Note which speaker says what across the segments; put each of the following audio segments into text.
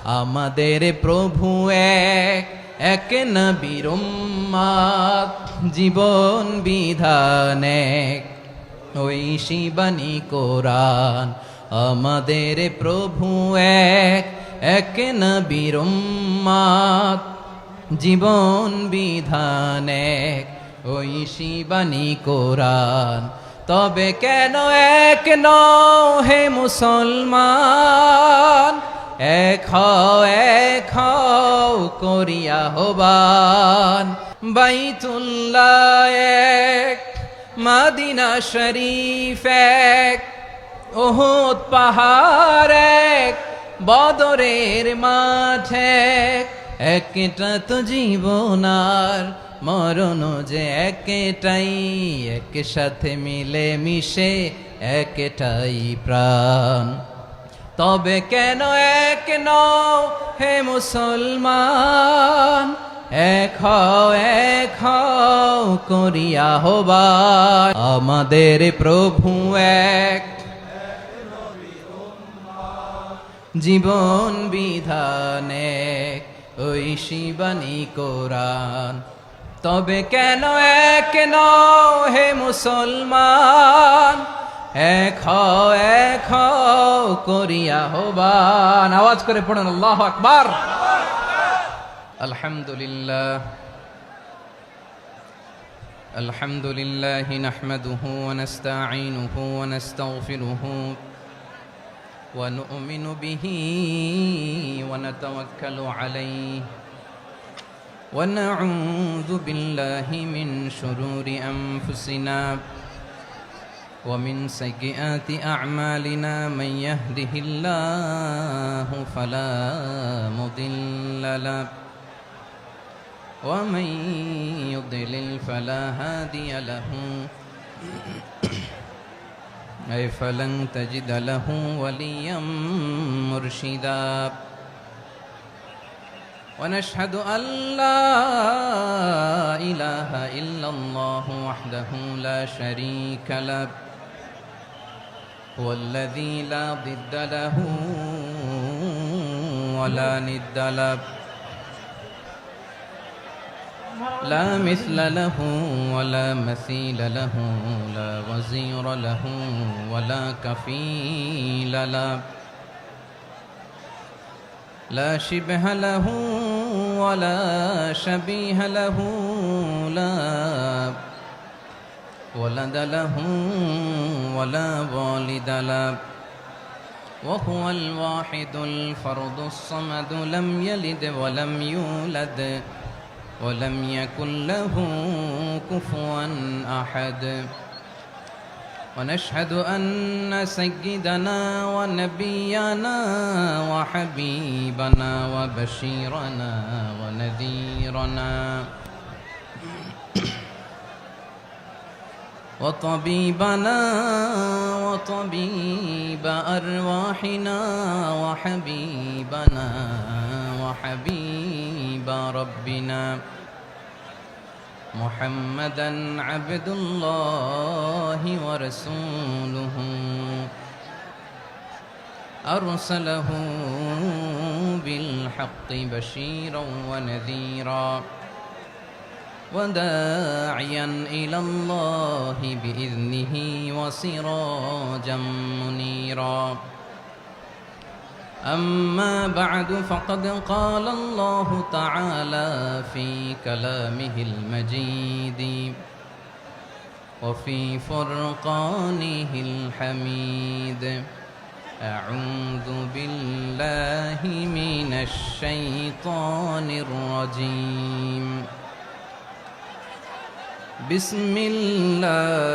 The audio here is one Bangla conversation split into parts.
Speaker 1: আমাদের প্রভু এক, এক নবীর উম্মত, জীবন বিধান এক, ঐশী বাণী কোরআন। আমাদের প্রভু এক, এক নবীর উম্মত, জীবন বিধান এক, ঐশী বাণী কোরআন। তবে কেন এক নও হে মুসলমান, এক হও করিয়া আহ্বান। বাইতুল্লাহ এক, মদিনা শরীফ এক, উহুদ পাহাড় এক, বদরের মাঠ এক। একটা তো জীবন আর মরণ যে একটাই, একসাথে মিলে মিশে একটাই প্রাণ। তবে কেন এক নও হে মুসলমান, এক হও করিয়া আহ্বান। আমাদের প্রভু এক, জীবন বিধান এক, ঐশী বাণী কোরআন। তবে কেন এক নও হে মুসলমান, এক হও করিয়া আহ্বান। আওয়াজ করে পড়ুন আল্লাহু আকবার। আলহামদুলিল্লাহ আলহামদুলিল্লাহ নাহমাদুহু ওয়া নাস্তাঈনুহু ওয়া নাস্তাগফিরুহু ওয়া নু'মিনু বিহি ওয়া নাতাওয়াক্কালু আলাইহি ওয়া নাউযু বিল্লাহি মিন শুরুরি আনফুসিনা ومن سيئات أعمالنا من يهده الله فلا مضل له ومن يضلل فلا هادي له أي فلن تجد له وليا مرشدا ونشهد أن لا إله إلا الله وحده لا شريك له هو الذي لا ضد له ولا ند له لا مثل له ولا مثيل له لا وزير له ولا كفيل له لا شبه له ولا شبيه له لا ولد له ولا والد له وهو الواحد الفرد الصمد لم يلد ولم يولد ولم يكن له كفوا أحد ونشهد أن سيدنا ونبينا وحبيبنا وبشيرنا ونذيرنا وطبيبنا وطبيب أرواحنا وحبيبنا وحبيب ربنا محمدا عبد الله ورسوله أرسله بالحق بشيرا ونذيرا وداعيا إلى الله بإذنه وسراجا منيرا أما بعد فقد قال الله تعالى في كلامه المجيد وفي فرقانه الحميد أعوذ بالله من الشيطان الرجيم بسم الله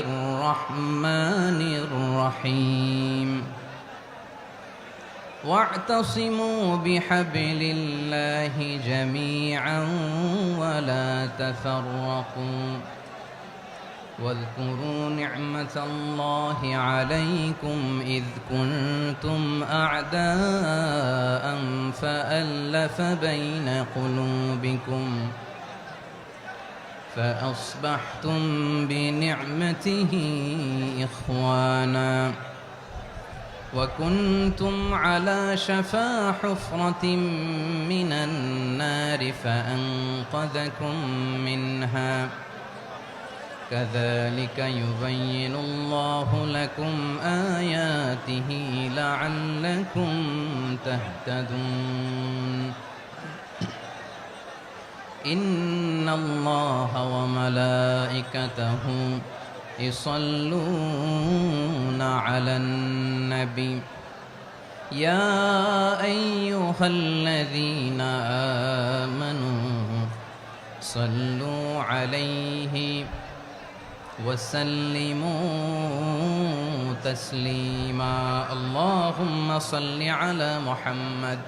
Speaker 1: الرحمن الرحيم واعتصموا بحبل الله جميعا ولا تفرقوا واذكروا نعمة الله عليكم إذ كنتم أعداء فألف بين قلوبكم فأصبحتم بنعمته إخوانا وكنتم على شفا حفرة من النار فأنقذكم منها كذلك يبين الله لكم آياته لعلكم تهتدون إن الله وملائكته يصلون على النبي يا أيها الذين آمنوا صلوا عليه وسلموا تسليما اللهم صل على محمد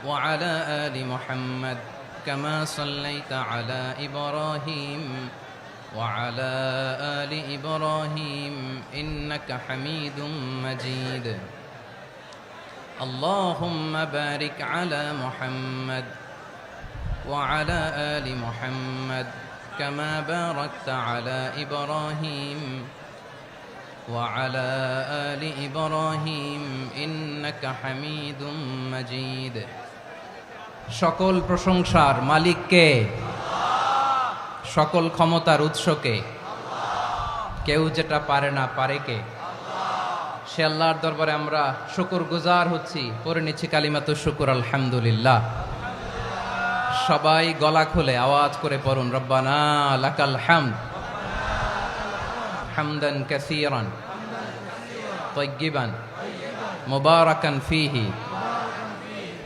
Speaker 1: وعلى آل محمد كما صليت على إبراهيم وعلى آل إبراهيم إنك حميد مجيد اللهم بارك على محمد وعلى آل محمد كما باركت على إبراهيم وعلى آل إبراهيم إنك حميد مجيد সকল প্রশংসার মালিক কে? সকল ক্ষমতার উৎস কে? কেউ যেটা পারে না পারে কে? সে আল্লাহর দরবারে আমরা শুকরগুজার হচ্ছি, পড়ে নিচ্ছি কালিমাতুশ শুকর আলহামদুলিল্লাহ। সবাই গলা খুলে আওয়াজ করে পড়ুন, রব্বানা লাকাল হামদ হামদান কাসীরান তাইয়্যিবান মুবারাকান ফীহি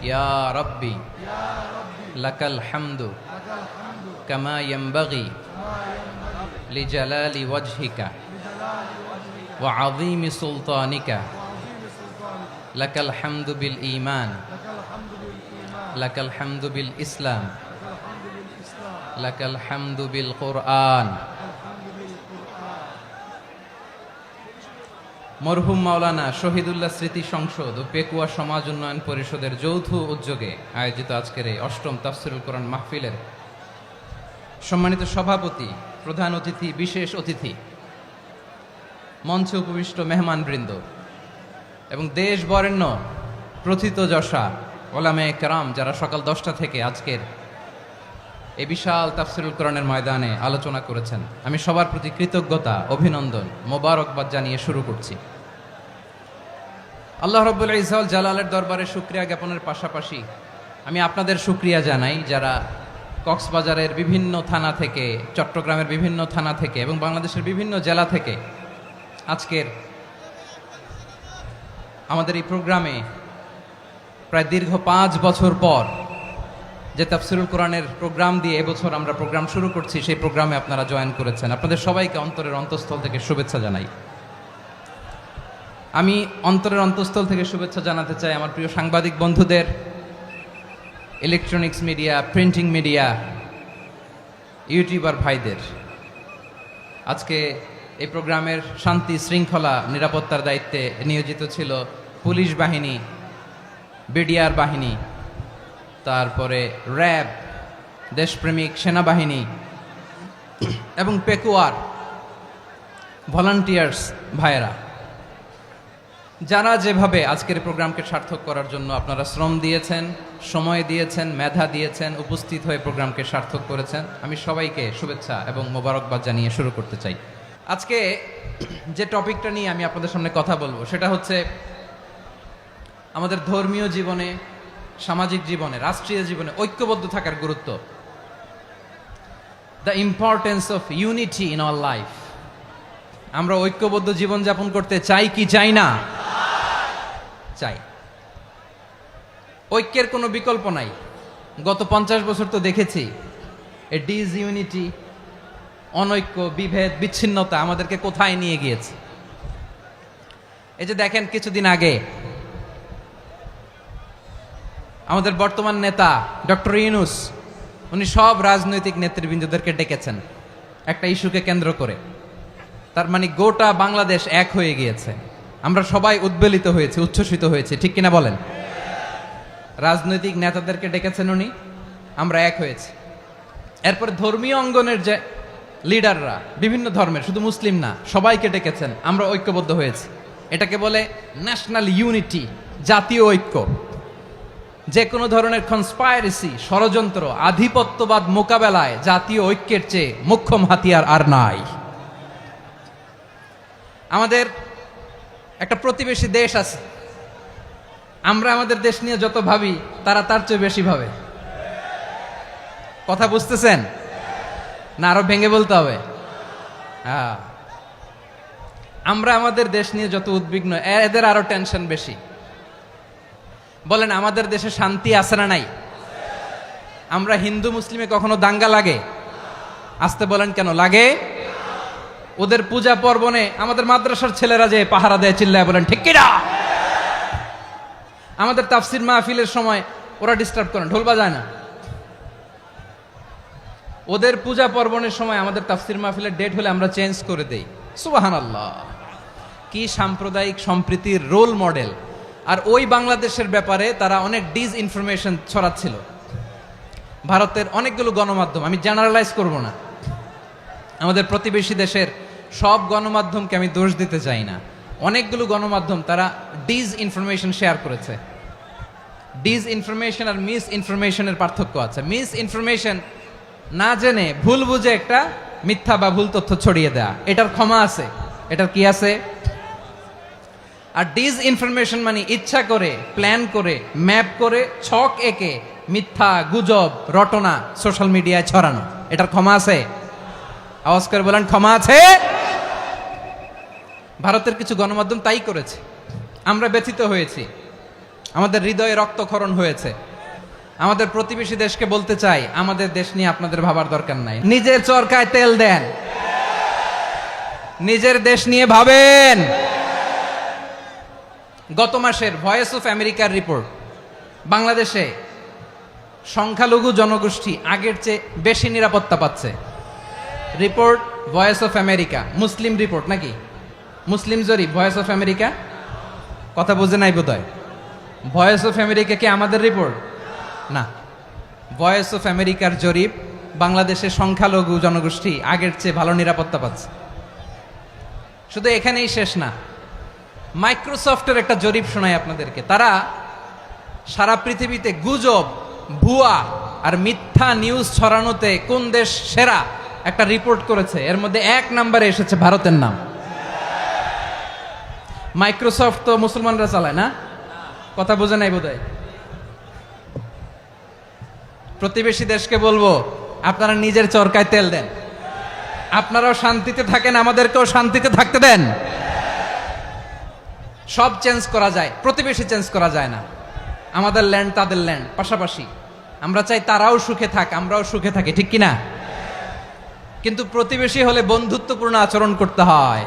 Speaker 1: ইয়া রাব্বি লাকাল হামদু কামা ইয়ানবাগি লিজালালি ওয়াজহিকা ওয়া আযীমি সুলতানিকা লাকাল হামদু বিল ঈমান লাকাল হামদু বিল ইসলাম লাকাল হামদু বিল কুরআন। মরহুম মাওলানা শহীদুল্লাহ স্মৃতি সংসদ ও পেকুয়া সমাজ উন্নয়ন পরিষদের যৌথ উদ্যোগে আয়োজিত আজকের এই অষ্টম তাফসীরুল কোরআন মাহফিলের সম্মানিত সভাপতি, প্রধান অতিথি, বিশেষ অতিথি, মঞ্চে উপবিষ্ট মেহমানবৃন্দ এবং দেশ বরেণ্য প্রথিতযশা ওলামায়ে কেরাম যারা সকাল 10টা থেকে আজকের এই বিশাল তাফসীরুল কোরআনের ময়দানে আলোচনা করেছেন, আমি সবার প্রতি কৃতজ্ঞতা, অভিনন্দন, মোবারকবাদ জানিয়ে শুরু করছি। আল্লাহ রাব্বুল ইজ্জত জালালের দরবারে শুকরিয়া জ্ঞাপনের পাশাপাশি আমি আপনাদের শুকরিয়া জানাই যারা কক্সবাজারের বিভিন্ন থানা থেকে, চট্টগ্রামের বিভিন্ন থানা থেকে এবং বাংলাদেশের বিভিন্ন জেলা থেকে আজকের আমাদের এই প্রোগ্রামে প্রায় দীর্ঘ 5 বছর পর যে তাফসীরুল কোরআনের প্রোগ্রাম দিয়ে এবছর আমরা প্রোগ্রাম শুরু করছি, সেই প্রোগ্রামে আপনারা জয়েন করেছেন। আপনাদের সবাইকে অন্তরের অন্তঃস্থল থেকে শুভেচ্ছা জানাই। আমি অন্তরের অন্তঃস্থল থেকে শুভেচ্ছা জানাতে চাই আমার প্রিয় সাংবাদিক বন্ধুদের, electronics media, printing media, YouTuber ভাইদের। আজকে এই প্রোগ্রামের শান্তি শৃঙ্খলা নিরাপত্তার দায়িত্বে নিয়োজিত ছিল পুলিশ বাহিনী, বিডিআর বাহিনী, তারপরে র্যাব, দেশপ্রেমিক সেনাবাহিনী এবং পেকুয়ার ভলান্টিয়ার্স ভাইয়েরা, যারা যেভাবে আজকের প্রোগ্রামকে সার্থক করার জন্য আপনারা শ্রম দিয়েছেন, সময় দিয়েছেন, মেধা দিয়েছেন, উপস্থিত হয়ে প্রোগ্রামকে সার্থক করেছেন, আমি সবাইকে শুভেচ্ছা এবং মোবারকবাদ জানিয়ে শুরু করতে চাই। আজকে যে টপিকটা নিয়ে আমি আপনাদের সামনে কথা বলবো সেটা হচ্ছে আমাদের ধর্মীয় জীবনে, সামাজিক জীবনে, রাষ্ট্রীয় জীবনে ঐক্যবদ্ধ থাকার গুরুত্ব। The importance of unity in our life. আমরা ঐক্যবদ্ধ জীবনযাপন করতে চাই কি চাই না? চাই। ঐক্যের কোনো বিকল্প নাই। গত 50 বছর তো দেখেছি এই ডিসইউনিটি, অনৈক্য, বিভেদ, বিচ্ছিন্নতা আমাদেরকে কোথায় নিয়ে গিয়েছে। এই যে দেখেন, কিছুদিন আগে আমাদের বর্তমান নেতা ডক্টর ইউনূস, উনি সব রাজনৈতিক নেতৃবৃন্দদেরকে ডেকেছেন একটা ইস্যুকে কেন্দ্র করে। তার মানে গোটা বাংলাদেশ এক হয়ে গিয়েছে। আমরা সবাই উদ্বেলিত হয়েছে, উচ্ছ্বসিত হয়েছে, ঠিক কিনা বলেন? রাজনৈতিক নেতাদেরকে ডেকেছেন উনি, আমরা এক হয়েছি। এরপর ধর্মীয় অঙ্গনের যে লিডাররা, বিভিন্ন ধর্মের, শুধু মুসলিম না, সবাইকে ডেকেছেন, আমরা ঐক্যবদ্ধ হয়েছি। এটাকে বলে ন্যাশনাল ইউনিটি, জাতীয় ঐক্য। যে কোনো ধরনের কনস্পাইরেসি, ষড়যন্ত্র, আধিপত্যবাদ মোকাবেলায় জাতীয় ঐক্যের চেয়ে মোক্ষম হাতিয়ার আর নাই। আমাদের একটা প্রতিবেশী দেশ আছে, আমরা আমাদের দেশ নিয়ে যত ভাবি তারা তার চেয়ে বেশি ভাবে। কথা বুঝতেছেন না? আরো ভেঙে বলতে হবে। হ্যাঁ, আমরা আমাদের দেশ নিয়ে যত উদ্বিগ্ন, এদের আরো টেনশন বেশি। বলেন, আমাদের দেশে শান্তি আছে না নাই? আমরা হিন্দু মুসলিমে কখনো দাঙ্গা লাগে? আসতে বলেন, কেন লাগে? ওদের পূজা পর্বণে আমাদের মাদ্রাসার ছেলেরা যে পাহারা দেয়, চিল্লায় বলেন ঠিক কিনা? আমাদের তাফসির মাহফিলের সময় ওরা ডিস্টার্ব করেন, ঢোল বাজায় না। ওদের পূজা পর্বণের সময় আমাদের তাফসির মাহফিলের ডেট হলে আমরা চেঞ্জ করে দেই। সুবহানাল্লাহ, কি সাম্প্রদায়িক সম্প্রীতির রোল মডেল। আর ওই বাংলাদেশের ব্যাপারে তারা অনেক ডিসইনফরমেশন ছড়াচ্ছিল। ভারতের অনেকগুলো গণমাধ্যম, আমি জেনারেলাইজ করব না, আমাদের প্রতিবেশী দেশের সব গণমাধ্যমকে আমি দোষ দিতে চাই না, অনেকগুলো গণমাধ্যম তারা ডিসইনফরমেশন শেয়ার করেছে। ডিসইনফরমেশন আর মিস ইনফরমেশনের পার্থক্য আছে। মিস ইনফরমেশন না জেনে ভুল বুঝে একটা মিথ্যা বা ভুল তথ্য ছড়িয়ে দেয়া, এটার ক্ষমা আছে, এটার কি আছে। আর ডিসইনফরমেশন মানে ইচ্ছা করে, প্ল্যান করে, ম্যাপ করে, ছক এঁকে মিথ্যা, গুজব, রটনা সোশ্যাল মিডিয়ায় ছড়ানো, এটার ক্ষমা আছে? আওয়াজ করে বলেন, ক্ষমা আছে? ভারতের কিছু গণমাধ্যম তাই করেছে। আমরা ব্যথিত হয়েছি, আমাদের হৃদয়ে রক্তক্ষরণ হয়েছে। আমাদের প্রতিবেশী দেশকে বলতে চাই, আমাদের দেশ নিয়ে আপনাদের ভাবার দরকার নাই। নিজের চরকায় তেল দেন, নিজের দেশ নিয়ে ভাবেন। গত মাসের ভয়েস অফ আমেরিকার রিপোর্ট, বাংলাদেশে সংখ্যালঘু জনগোষ্ঠী আগের চেয়ে বেশি নিরাপত্তা পাচ্ছে। Report voice of America, Muslim report নাকি? মুসলিম জরিপ, ভয়েস অফ আমেরিকা। কথা বুঝে নাই বোধহয়। ভয়েস অফ আমেরিকা কি আমাদের রিপোর্ট? না, ভয়েস অফ আমেরিকার জরিপ, বাংলাদেশের সংখ্যালঘু জনগোষ্ঠী আগের চেয়ে ভালো নিরাপত্তা পাচ্ছে। শুধু এখানেই শেষ না, মাইক্রোসফটের একটা জরিপ শোনাই আপনাদেরকে। তারা সারা পৃথিবীতে গুজব, ভুয়া আর মিথ্যা নিউজ ছড়ানোতে কোন দেশ সেরা একটা রিপোর্ট করেছে। এর মধ্যে 1 নম্বরে এসেছে ভারতের নাম। মাইক্রোসফট তো মুসলমানরা চালায় না? কথা বোঝে নাই বোধহয়। প্রতিবেশী দেশকে বলবো, আপনারা নিজের চরকায় তেল দেন, আপনারাও শান্তিতে থাকেন, আমাদেরকেও শান্তিতে থাকতে দেন। সব চেঞ্জ করা যায়, প্রতিবেশী চেঞ্জ করা যায় না। আমাদের ল্যান্ড তাদের ল্যান্ড, পাশাপাশি। আমরা চাই তারাও সুখে থাক, আমরাও সুখে থাকি, ঠিক কিনা? কিন্তু প্রতিবেশী হলে বন্ধুত্বপূর্ণ আচরণ করতে হয়।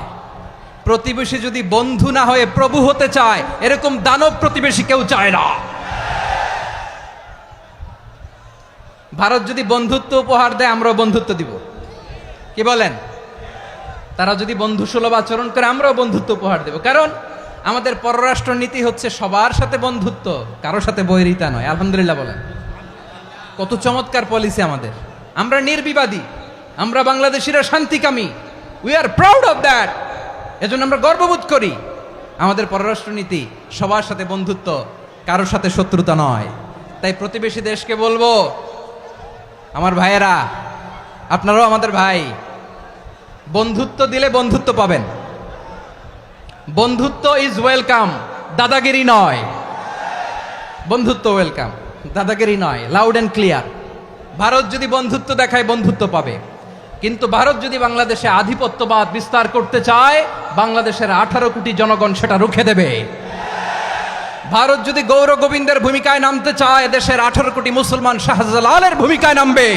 Speaker 1: প্রতিবেশী যদি বন্ধু না হয়ে প্রভু হতে চায়, এরকম দানব প্রতিবেশী কেউ চায় না। ভারত যদি বন্ধুত্ব উপহার দেয়, আমরাও বন্ধুত্ব দিব, কি বলেন? তারা যদি বন্ধু সুলভ আচরণ করে, আমরাও বন্ধুত্ব উপহার দেব। কারণ আমাদের পররাষ্ট্র নীতি হচ্ছে সবার সাথে বন্ধুত্ব, কারোর সাথে বৈরিতা নয়। আলহামদুলিল্লাহ বলেন, কত চমৎকার পলিসি আমাদের। আমরা নির্বিবাদী, আমরা বাংলাদেশিরা শান্তিকামী। We are proud of that. এজন্য আমরা গর্ববোধ করি। আমাদের পররাষ্ট্র নীতি সবার সাথে বন্ধুত্ব, কারোর সাথে শত্রুতা নয়। তাই প্রতিবেশী দেশকে বলবো, আমার ভাইয়েরা, আপনারাও আমাদের ভাই, বন্ধুত্ব দিলে বন্ধুত্ব পাবেন। বন্ধুত্ব ইজ ওয়েলকাম, দাদাগিরি নয়। বন্ধুত্ব ওয়েলকাম, দাদাগিরি নয়, লাউড অ্যান্ড ক্লিয়ার। ভারত যদি বন্ধুত্ব দেখায়, বন্ধুত্ব পাবে। কিন্তু ভারত যদি বাংলাদেশে আধিপত্যবাদ বিস্তার করতে চায়, বাংলাদেশের 18 কোটি জনগণ সেটা রুখে দেবে। ভারত যদি গৌর গোবিন্দের ভূমিকায় নামতে চায়, দেশের 18 কোটি মুসলমান শাহজালালের ভূমিকায় নামবে।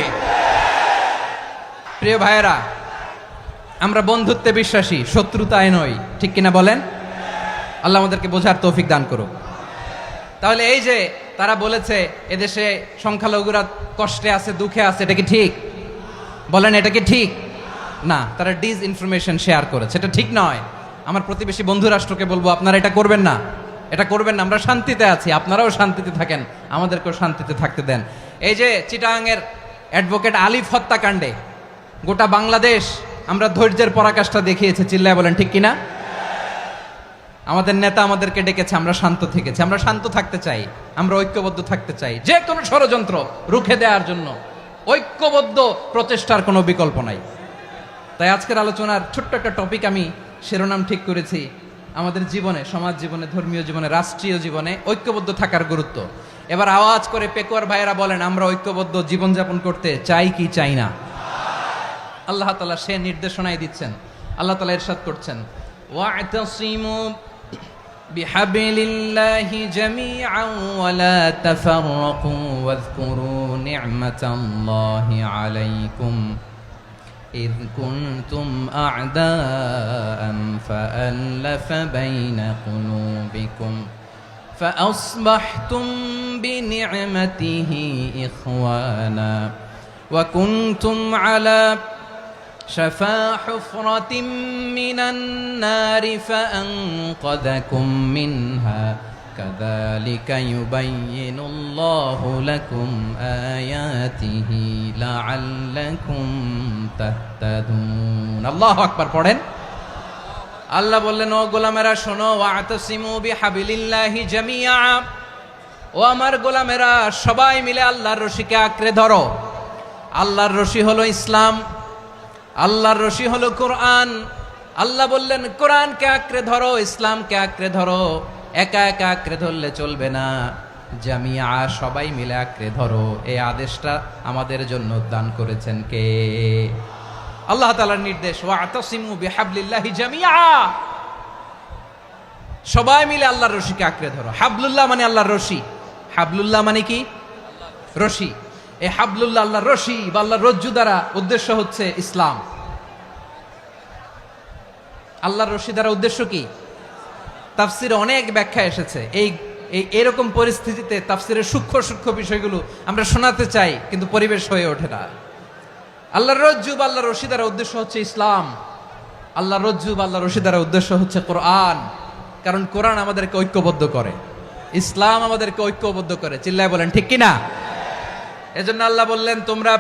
Speaker 1: প্রিয় ভাইয়েরা, আমরা বন্ধুত্বে বিশ্বাসী, শত্রুতায় নই, ঠিক কিনা বলেন? আল্লাহ আমাদেরকে বোঝার তৌফিক দান করুক। তাহলে এই যে তারা বলেছে এদেশে সংখ্যালঘুরা কষ্টে আছে, দুঃখে আছে, এটা কি ঠিক? বলেন, এটা কি ঠিক? না, তারা ডিসইনফরমেশন শেয়ার করেছে, এটা ঠিক নয়। আমার প্রতিবেশী বন্ধু রাষ্ট্রকে বলবো, আপনারা এটা করবেন না, এটা করবেন না। আমরা শান্তিতে আছি, আপনারাও শান্তিতে থাকেন, আমাদেরকেও শান্তিতে থাকতে দেন। এই যে চিটাগাংয়ের অ্যাডভোকেট আলিফ হত্যাকাণ্ডে গোটা বাংলাদেশ আমরা ধৈর্যের পরাকাষ্ঠা দেখিয়েছে, চিল্লায় বলেন ঠিক কিনা? আমাদের নেতা আমাদেরকে ডেকেছে, আমরা শান্ত থেকেছি। আমরা শান্ত থাকতে চাই, আমরা ঐক্যবদ্ধ থাকতে চাই, যে কোনো ষড়যন্ত্র রুখে দেওয়ার জন্য ঐক্যবদ্ধ প্রচেষ্টার কোনো বিকল্প নাই। তাই আজকের আলোচনার ছোট্ট একটা টপিক আমি শিরোনাম ঠিক করেছি, আমাদের জীবনে, সমাজ জীবনে, ধর্মীয় জীবনে, রাষ্ট্রীয় জীবনে ঐক্যবদ্ধ থাকার গুরুত্ব। এবার আওয়াজ করে পেকুয়ার ভাইয়েরা বলেন, আমরা ঐক্যবদ্ধ জীবনযাপন করতে চাই কি চাই না? আল্লাহ তাআলা সে নির্দেশনাই দিচ্ছেন। আল্লাহ তাআলা ইরশাদ করছেন, ওয়া'তাসিমু বিহাবলিল্লাহি জামিআন ওয়া লা তাফাররাকু ওয়াযকুরু নি'মাতাল্লাহি আলাইকুম إذ كنتم أعداء فألف بين قلوبكم فأصبحتم بنعمته إخوانا وكنتم على شفا حفرة من النار فأنقذكم منها كذلك يبين الله لكم آياته لعلكم تهتدون الله أكبر পড়েন। আল্লাহ বললেন, ও গোলামেরা শোনো, ওয়া'তাসিমু বিহাবলিল্লাহি জামিআ, ও আমার গোলামেরা সবাই মিলে আল্লাহর রশিকে আঁকড়ে ধরো। আল্লাহর রশি হলো ইসলাম, আল্লাহর রশি হলো কোরআন। আল্লাহ বললেন, কোরআনকে আঁকড়ে ধরো, ইসলামকে আঁকড়ে ধরো। একা একা আঁকড়ে ধরলে চলবে না, জামিয়া, সবাই মিলে আঁকড়ে ধরো। এই আদেশটা আমাদের জন্য দান করেছেন কে? আল্লাহ তাআলার নির্দেশ, ওয়া'তাসিমু বিহাবলিল্লাহি জামিআ, সবাই মিলে আল্লাহর রশিকে আঁকড়ে ধরো। হাবলুল্লাহ মানে আল্লাহর রশি। হাবলুল্লাহ মানে কি? রশি। এই হাবলুল্লাহ, আল্লাহর রশি বা আল্লাহর রজ্জু দ্বারা উদ্দেশ্য হচ্ছে ইসলাম। আল্লাহর রশি দ্বারা উদ্দেশ্য কি? তাফসিরে অনেক ব্যাখ্যা এসেছে। এরকম পরিস্থিতিতে তাফসিরের সূক্ষ্ম সূক্ষ্ম বিষয়গুলো আমরা শোনাতে চাই, কিন্তু পরিবেশ হয়ে ওঠে না। আল্লাহর রজ্জু বা আল্লাহর রশি দ্বারা উদ্দেশ্য হচ্ছে ইসলাম। আল্লাহর রজ্জু বা আল্লাহর রশি দ্বারা উদ্দেশ্য হচ্ছে কোরআন, কারণ কোরআন আমাদেরকে ঐক্যবদ্ধ করে, ইসলাম আমাদেরকে ঐক্যবদ্ধ করে। চিল্লায় বলেন ঠিক কিনা? এজন্য আল্লাহ বললেন, তোমরা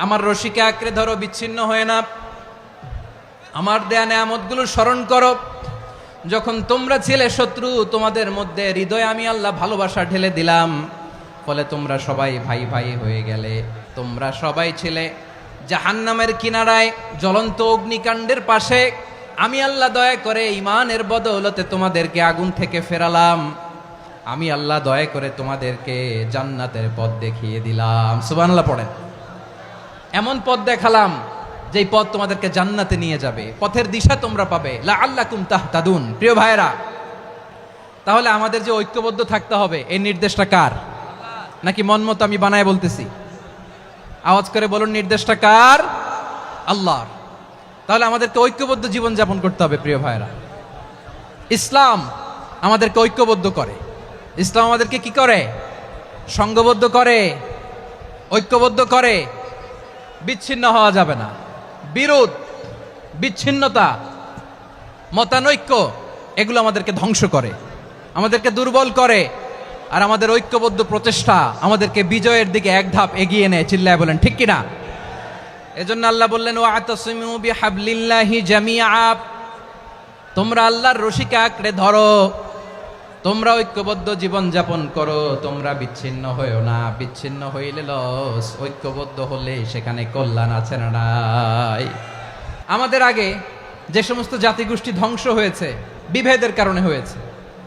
Speaker 1: আমার রশিকে আঁকড়ে ধরো, বিচ্ছিন্ন হয়ে না। আমার দেয়া নেয়ামতগুলো স্মরণ করো। যখন তোমরা ছিলে শত্রু, তোমাদের মধ্যে হৃদয়ে আমি আল্লাহ ভালোবাসা ঢেলে দিলাম, ফলে তোমরা সবাই ভাই ভাই হয়ে গেলে। তোমরা সবাই ছিলে জাহান্নামের কিনারায়, জ্বলন্ত অগ্নিকাণ্ডের পাশে। আমি আল্লাহ দয়া করে ঈমানের বদৌলতে তোমাদেরকে আগুন থেকে ফেরালাম। আমি আল্লাহ দয়া করে তোমাদেরকে জান্নাতের পথ দেখিয়ে দিলাম। সুবহানাল্লাহ পড়েন। এমন পথ দেখালাম যেই পথ তোমাদেরকে জান্নাতে নিয়ে যাবে, পথের দিশা তোমরা পাবে। লাআল্লাকুম তাহতাদুন। প্রিয় ভাইরা, তাহলে আমাদের যে ঐক্যবদ্ধ থাকতে হবে, এই নির্দেশটা কার? নাকি মন মতো আমি বানায় বলতেছি? আওয়াজ করে বলুন, নির্দেশটা কার? আল্লাহর। তাহলে আমাদেরকে ঐক্যবদ্ধ জীবন যাপন করতে হবে। প্রিয় ভাইরা, ইসলাম আমাদেরকে ঐক্যবদ্ধ করে। ইসলাম আমাদেরকে কি করে? সংঘবদ্ধ করে, ঐক্যবদ্ধ করে। বিচ্ছিন্ন হওয়া যাবে না। বিরোধ, বিচ্ছিন্নতা, মতানৈক্য, এগুলো আমাদেরকে ধ্বংস করে, আমাদেরকে দুর্বল করে। আর আমাদের ঐক্যবদ্ধ প্রচেষ্টা আমাদেরকে বিজয়ের দিকে এক ধাপ এগিয়ে নেয়। চিল্লায় বলেন ঠিক কিনা? এজন্য আল্লাহ বললেন, ওয়া'তাসিমু বিহাবলিল্লাহি জামিআ, তোমরা আল্লাহর রশিকে আঁকড়ে ধরো, তোমরা ঐক্যবদ্ধ জীবন যাপন করো, তোমরা বিচ্ছিন্ন হইও না। বিচ্ছিন্ন হইলে লস, ঐক্যবদ্ধ হলে সেখানে কল্যাণ আছে না নাই? আমাদের আগে যে সমস্ত জাতিগোষ্ঠী ধ্বংস হয়েছে, বিভেদের কারণে হয়েছে।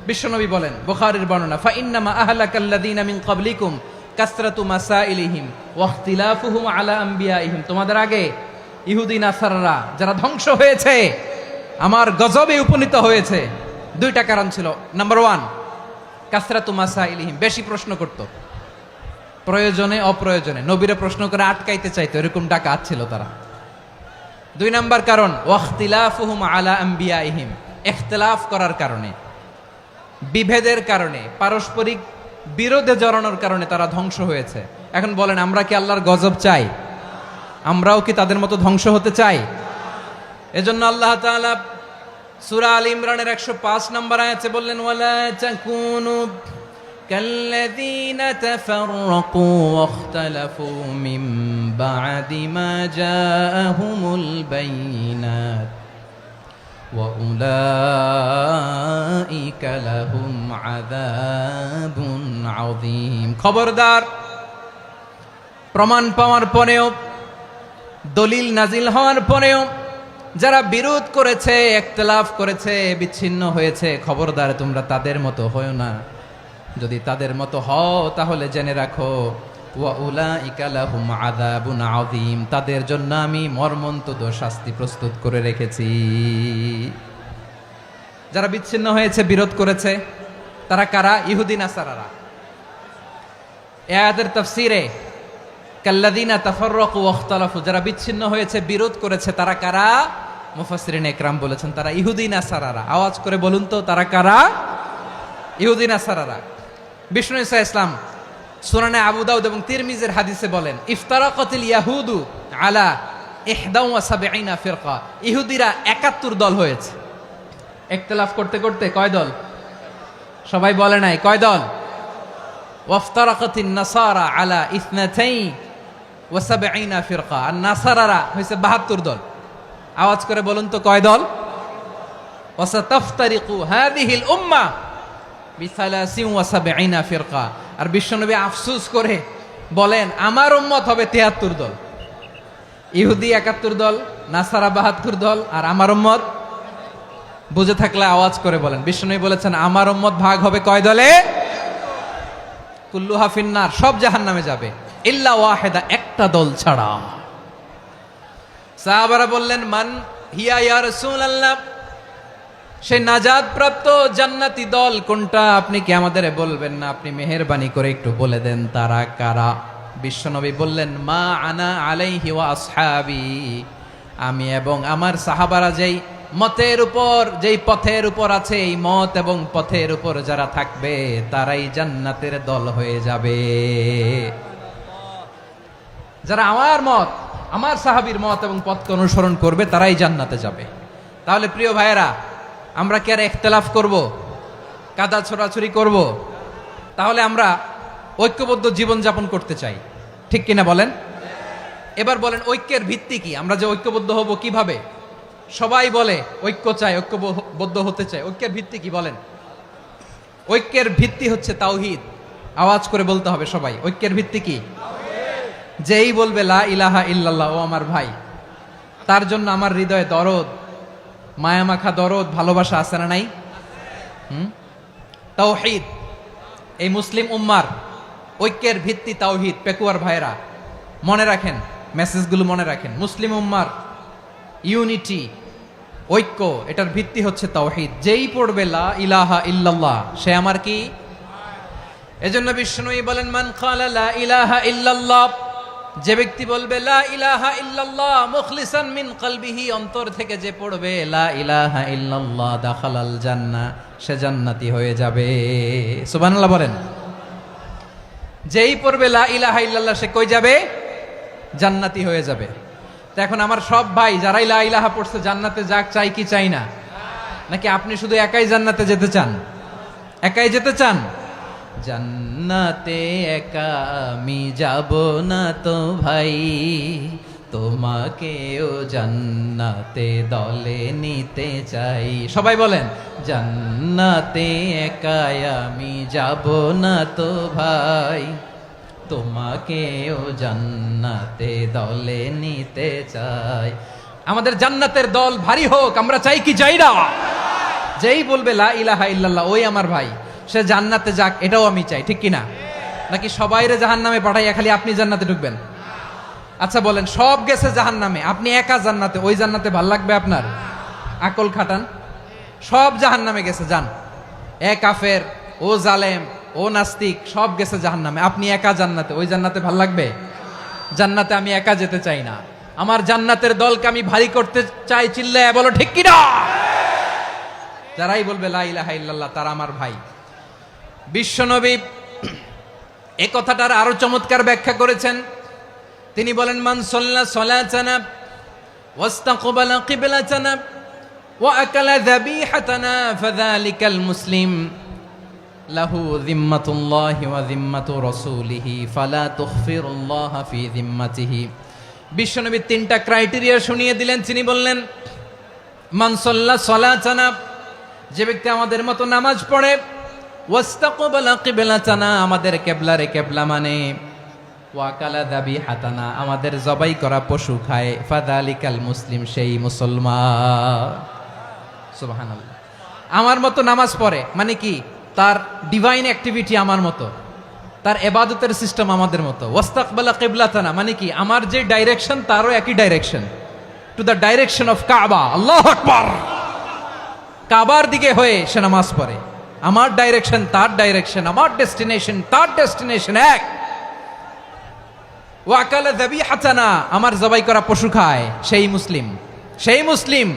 Speaker 1: বিশ্বনবী বলেন, বুখারীর বর্ণনা, ফা ইন্নামা আহলাকাল্লাযীনা মিন ক্বাবলিকুম কাসরাতু মাসাইলিহিম ওয়া ইখতিলাফুহুম আলা আমবিয়াইহিম। তোমাদের আগে ইহুদি নাসারারা যারা ধ্বংস হয়েছে, আমার গজবে উপনীত হয়েছে, দুইটা কারণ ছিল। নাম্বার 1, কাসরাতু মাসাইলিহিম, বেশি প্রশ্ন করত, প্রয়োজনে অপ্রয়োজনে নবীরে প্রশ্ন করে আটকাইতে চাইতো, এরকম ডাকাত ছিল তারা। 2 নাম্বার কারণ, ওয়াখতিলাফুহুম আলা আমবিয়াইহিম, ইখতিলাফ করার কারণে, বিভেদের কারণে, পারস্পরিক বিরোধে জড়ানোর কারণে তারা ধ্বংস হয়েছে। এখন বলেন, আমরা কি আল্লাহর গজব চাই? আমরাও কি তাদের মতো ধ্বংস হতে চাই? এজন্য আল্লাহ তাআলা সূরা আল ইমরানের 105 নম্বর আয়াতে বললেন, ওয়ালা তাকুনু কাল্লাযীনা তাফাররাকু ওয়াখতালাফু মিন বা'দি মা জাআহুমুল বায়িনাত وأولئك لهم عذاب عظيم খবরদার, প্রমাণ পাওয়ার পরেও, দলিল নাজিল হওয়ার পরেও যারা বিরোধ করেছে, ইখতিলাফ করেছে, বিচ্ছিন্ন হয়েছে, খবরদার তোমরা তাদের মতো হয়ো না। যদি তাদের মতো হও তাহলে জেনে রাখো, ওয়া উলাইকা লাহুম আযাবুন আযীম, তাদের জন্য আমি মর্মন্তুদ শাস্তি প্রস্তুত করে রেখেছি। যারা বিচ্ছিন্ন হয়েছে, বিরোধ করেছে, তারা কারা? ইহুদি নাসারারা। এই আয়াতের তাফসীরে কাল্লাযীনা তাফাররাকু ওয়াখতালাফু, যারা বিচ্ছিন্ন হয়েছে, বিরোধ করেছে, তারা কারা? মুফাসসিরিন ইকরাম বলেছেন তারা ইহুদি নাসারারা। আওয়াজ করে বলুন তো, তারা কারা? ইহুদি নাসারারা। বিষ্ণু ঈসা ইসলাম সুনানে আবু দাউদ এবং তিরমিজির হাদিসে বলেন, ইফতারাকাতিল ইয়াহুদু আলা 71 ফিরকা, ইহুদিরা 71 দল হয়েছে। ইখতিলাফ করতে করতে কয় দল? সবাই বলে নাই, কয় দল? ওয়াফতারাকাতিন নাসারা আলা 72 ফিরকা, আর নাসারারা হয়েছে 72 দল। আওয়াজ করে বলুন তো, কয় দল? ওয়াসাতাফতারিকু হাযিহিল উম্মাহ বি73 ফিরকা। আর বিশ্বনবী আফসোস করে বলেন, আমার উম্মত হবে 73 দল। ইহুদি 71 দল, নাসারা 72 দল, আর আমার উম্মত, বুঝে থাকলে আওয়াজ করে বলেন। বিশ্বনবী বলেছেন, আমার উম্মত ভাগ হবে কয় দলে? কুল্লুহা ফিন্নার, সব জাহান্নামে যাবে, ইল্লা ওয়াহিদা, একটা দল ছাড়া। সাহাবারা বললেন, মান হিয়া ইয়া রাসূলুল্লাহ, সেই নাজাত প্রাপ্ত জান্নাতি দল কোনটা? আপনি কি আমাদের বলবেন না? আপনি মেহেরবানি করে একটু বলে দেন তারা কারা। বিশ্বনবী বললেন, মা আনা আলাইহি ওয়া আসহাবি, আমি এবং আমার সাহাবারা যেই মতের উপর, যেই পথের উপর আছে, এই মত এবং পথের উপর যারা থাকবে তারাই জান্নাতের দল হয়ে যাবে। যারা আমার মত, আমার সাহাবীর মত এবং পথকে অনুসরণ করবে তারাই জান্নাতে যাবে। তাহলে প্রিয় ভাইয়েরা, আমরা কি আর ইখতিলাফ করব, কাদা ছোড়াছুরি করব? তাহলে আমরা ঐক্যবদ্ধ জীবন যাপন করতে চাই, ঠিক কিনা বলেন? এবার বলেন, ঐক্যের ভিত্তি কি? আমরা যে ঐক্যবদ্ধ হব কিভাবে? সবাই বলে ঐক্য চাই, ঐক্যবদ্ধ হতে চাই। ঐক্যের ভিত্তি কি বলেন? ঐক্যের ভিত্তি হচ্ছে তাওহীদ। আওয়াজ করে বলতে হবে সবাই, ঐক্যের ভিত্তি কি? যেই বলবে লা ইলাহা ইল্লাল্লাহ, ও আমার ভাই, তার জন্য আমার হৃদয়ে দরদ, মায়ামাখা দরদ, ভালোবাসা আছে না নাই? তাওহীদ। এই মুসলিম উম্মার ঐক্যের ভিত্তি তাওহীদ। পেকুয়ার ভাইরা মনে রাখেন, মেসেজগুলো মনে রাখেন। মুসলিম উম্মার ইউনিটি, ঐক্য, এটার ভিত্তি হচ্ছে তাওহীদ। যেই পড়বে লা ইলাহা ইল্লাল্লাহ, সে আমার কি? এজন্য বিষ্ণুই বলেন, মান ক্বালা লা ইলাহা ইল্লাল্লাহ, যে ব্যক্তি বলবে লা ইলাহা ইল্লাল্লাহ মুখলিসান মিন কলবিহি, অন্তর থেকে যে পড়বে লা ইলাহা ইল্লাল্লাহ, দাখালাল জান্নাহ, সে জান্নাতি হয়ে যাবে। সুবহানাল্লাহ বলেন। যেই পড়বে লা ইলাহা ইল্লাল্লাহ, সে কই যাবে? জান্নাতি হয়ে যাবে। তো এখন আমার সব ভাই যারাই লা ইলাহা পড়ছে জান্নাতে যাক, চাই কি চাই না? নাকি আপনি শুধু একাই জান্নাতে যেতে চান? একাই যেতে চান? জান্নাতে একা আমি যাব না তো ভাই, তোমাকেও জান্নাতে দলে নিতে চাই। সবাই বলেন, জান্নাতে একা আমি যাব না তো ভাই, তোমাকেও জান্নাতে দলে নিতে চাই। আমাদের জান্নাতের দল ভারী হোক, আমরা চাই কি চাই না? যেই বলবে লা ইলাহা ইল্লাল্লাহ, ওই আমার ভাই, সে জান্নাতে যাক, এটাও আমি চাই, ঠিক কিনা? নাকি সবাইরে জাহান্নামে পাঠাইয়া খালি আপনি জান্নাতে ঢুকবেন? আচ্ছা বলেন, সব গেছে জাহান্নামে, আপনি একা জান্নাতে, ওই জান্নাতে ভাল লাগবে আপনার? আকল খাটান। সব জাহান্নামে গেছে, যান। এ কাফের, ও জালেম, ও নাস্তিক, সব গেছে জাহান্নামে, আপনি একা জান্নাতে, ওই জান্নাতে ভাল লাগবে? জান্নাতে আমি একা যেতে চাই না, আমার জান্নাতের দলকে আমি ভারী করতে চাই। চিল্লায় বলো ঠিক কিনা? যারাই বলবে লা ইলাহা ইল্লাল্লাহ, তারা আমার ভাই। বিশ্বনবী এই কথাটার আরো চমৎকার ব্যাখ্যা করেছেন। তিনি বলেন, মান সাল্লা সালাতানা ওয়াস্তাকবালা কিবলাতানা ওয়া আকালা যাবিহাতানা ফাযালিকাল মুসলিম লাহু যিম্মাতুল্লাহি ওয়া যিম্মাতু রাসূলিহি ফালা তুখফিরুল্লাহা ফি যিম্মাতিহি। বিশ্বনবী তিনটা ক্রাইটেরিয়া শুনিয়ে দিলেন। তিনি বললেন, মান সাল্লা সালাতানা, যে ব্যক্তি আমাদের মতো নামাজ পড়ে, ওয়াস্তাকবালা কিবলাতানা, আমাদের কিবলারে কিবলা মানে, ওয়াকালা যাবিহাতানা, আমাদের জবাই করা পশু খায়, ফাযালিকাল মুসলিম, সেই মুসলমান। সুবহানাল্লাহ। আমার মতো নামাজ পড়ে মানে কি? তার ডিভাইন অ্যাক্টিভিটি আমার মতো, তার ইবাদতের সিস্টেম আমাদের মতো। ওয়াস্তাকবালা কিবলাতানা মানে কি? আমার যে ডাইরেকশন তারও একই direction, to the direction of কাবা। আল্লাহু আকবার। কাবার দিকে হয়ে সে নামাজ পড়ে। আমার ডাইরেকশন তার ডাইরেকশন, আমার ডেস্টিনেশন তার ডেস্টিনেশন এক। ওয়াকালা যাবিহাতানা, আমার জবাই করা পশু খায়, সেই মুসলিম, সেই মুসলিম।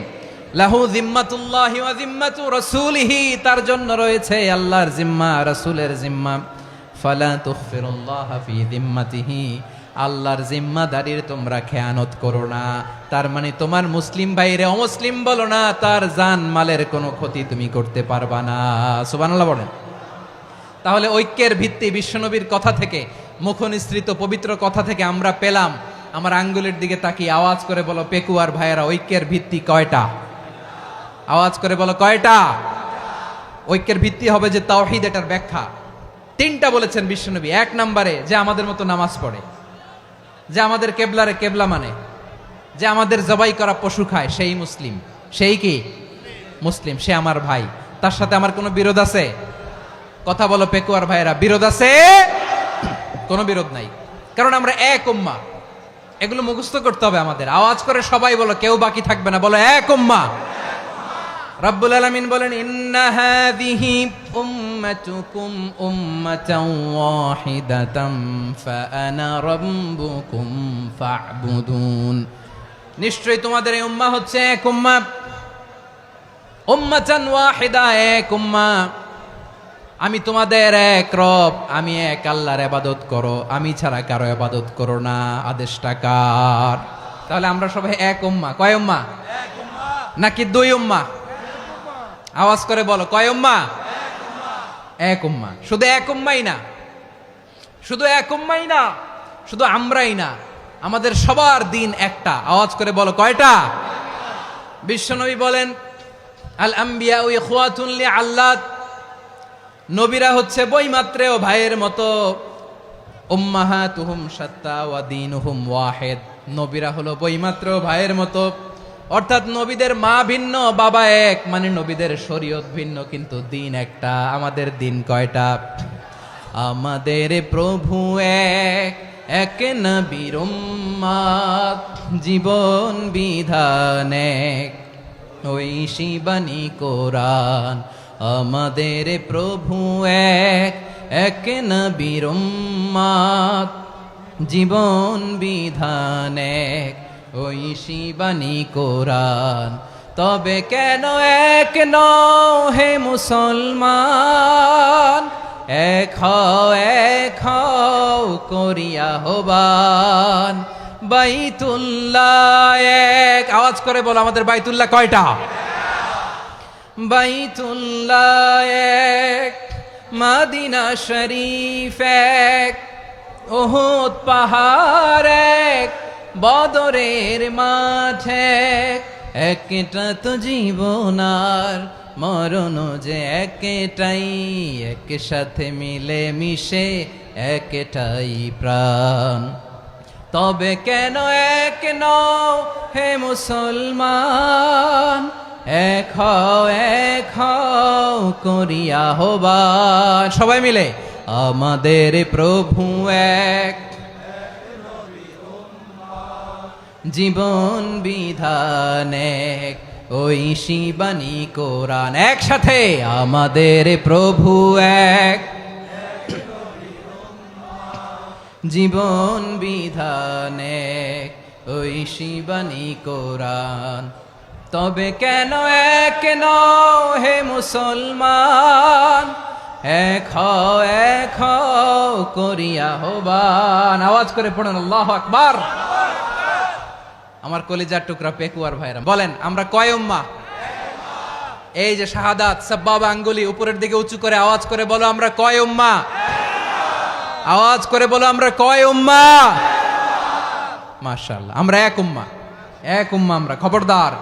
Speaker 1: লাহু জিম্মাতুল্লাহি ওয়া জিম্মাতু রাসূলিহি, তার জন্য রয়েছে আল্লাহর জিম্মা, রাসূলের জিম্মা। ফালা তুখফিরুল্লাহা ফি জিম্মাতিহি, আল্লাহর জিম্মাদারির তোমরা খেয়ানত করো না। তার মানে তোমার মুসলিম ভাইরে অমুসলিম বলো না, তার জান মালের কোনো ক্ষতি তুমি করতে পারবা না। সুবহানাল্লাহ বলেন। তাহলে ঐক্যের ভিত্তি বিশ্বনবীর কথা থেকে, মুখনিসৃত পবিত্র কথা থেকে আমরা পেলাম। আমার আঙ্গুলের দিকে তাকিয়ে আওয়াজ করে বলো পেকুয়ার ভাইয়েরা, ঐক্যের ভিত্তি কয়টা? আওয়াজ করে বলো কয়টা? ঐক্যের ভিত্তি হবে যে তাওহীদ, এটার ব্যাখ্যা তিনটা বলেছেন বিশ্বনবী। এক নম্বরে, যে আমাদের মতো নামাজ পড়ে, যে আমাদের কেবলারে কেবলা মানে, যে আমাদের জবাই করা পশু খায়, সেই মুসলিম। সেই কি? মুসলিম। সে আমার ভাই, তার সাথে আমার কোনো বিরোধ আছে? কথা বলো পেকুয়ার ভাইয়েরা, বিরোধ আছে? কোনো বিরোধ নাই, কারণ আমরা এক উম্মাহ। এগুলো মুখস্থ করতে হবে আমাদের। আওয়াজ করে সবাই বলো, কেউ বাকি থাকবে না, বলো এক উম্মাহ। রব্বুল আলামিন বলেন, ইন্না হাযিহি উম্মাতুকুম উম্মাতান ওয়াহিদাতাম ফাআনা রাব্বুকুম ফা'বুদুন, নিশ্চয়ই তোমাদের এই উম্মাহ হচ্ছে এক উম্মাহ। উম্মাতান ওয়াহিদা, এক উম্মাহ। আমি তোমাদের এক রব, আমি এক আল্লাহর ইবাদত করো, আমি ছাড়া কারো ইবাদত করো না। আদেশটা কার? তাহলে আমরা সবাই এক উম্মাহ। কয় উম্মাহ? এক উম্মাহ। নাকি দুই উম্মাহ? আওয়াজ করে বলো, কয় উম্মাহ? এক উম্মাহ। শুধু এক উম্মাই না, শুধু এক উম্মাই না, শুধু আমরাই না, আমাদের সবার দিন একটা। আওয়াজ করে বলো কয়টা? বিশ্বনবী বলেন, আল আম্বিয়াউ ইখওয়াতুন লিআল্লাত, নবীরা হচ্ছে বৈমাত্রেয় ভাইয়ের মতো। উম্মাহাতুহুম শাত্তা ওয়া দীনুহুম ওয়াহিদ, নবীরা হলো বৈমাত্রেয় ভাইয়ের মতো। অর্থাৎ নবীদের মা ভিন্ন, বাবা এক, মানে নবীদের শরীয়ত ভিন্ন, কিন্তু দিন একটা। আমাদের দিন কয়টা? আমাদের প্রভু এক, এক নবীর উম্মাত, জীবন বিধান এক, ওই শিবানী কোরআন। আমাদের প্রভু এক, এক নবীর উম্মাত, জীবন বিধান এক, ওই শিবানী কোরআন। তবে কেন এক নও হে মুসলমান, এক হও করিয়া হবান। বাইতুল্লাহ এক, আওয়াজ করে বলো আমাদের বাইতুল্লাহ কয়টা? বাইতুল্লাহ এক, মদিনা শরীফ এক, উহুদ পাহাড় এক, বদরের মাঠ এক। একটা তো জীবন আর মরণ যে একটাই, একসাথে মিলে মিশে একটাই প্রাণ। তবে কেন এক নও হে মুসলমান, এক হও করিয়া হবান। সবাই মিলে, আমাদের প্রভু এক, জীবন বিধান এক, ওই শিবানী কোরআন। একসাথে, আমাদের প্রভু এক, জীবন বিধান এক, ওই শিবানী কোরআন। তবে কেন এক নও হে মুসলমান, এক হও করিয়া হবান। আওয়াজ করে পড়েন আল্লাহু আকবার। আমার কলিজার টুকরা পেকুয়ার ভাইরা, বলেন আমরা কয় উম্মাহ? এই যে শাহাদাত, সাব্বাবা আঙ্গুলি উপরের দিকে উঁচু করে আওয়াজ করে বলো, আমরা কয় উম্মাহ? আওয়াজ করে বলো, আমরা কয় উম্মাহ? মাশাআল্লাহ, আমরা এক উম্মাহ, এক উম্মাহ আমরা। খবরদার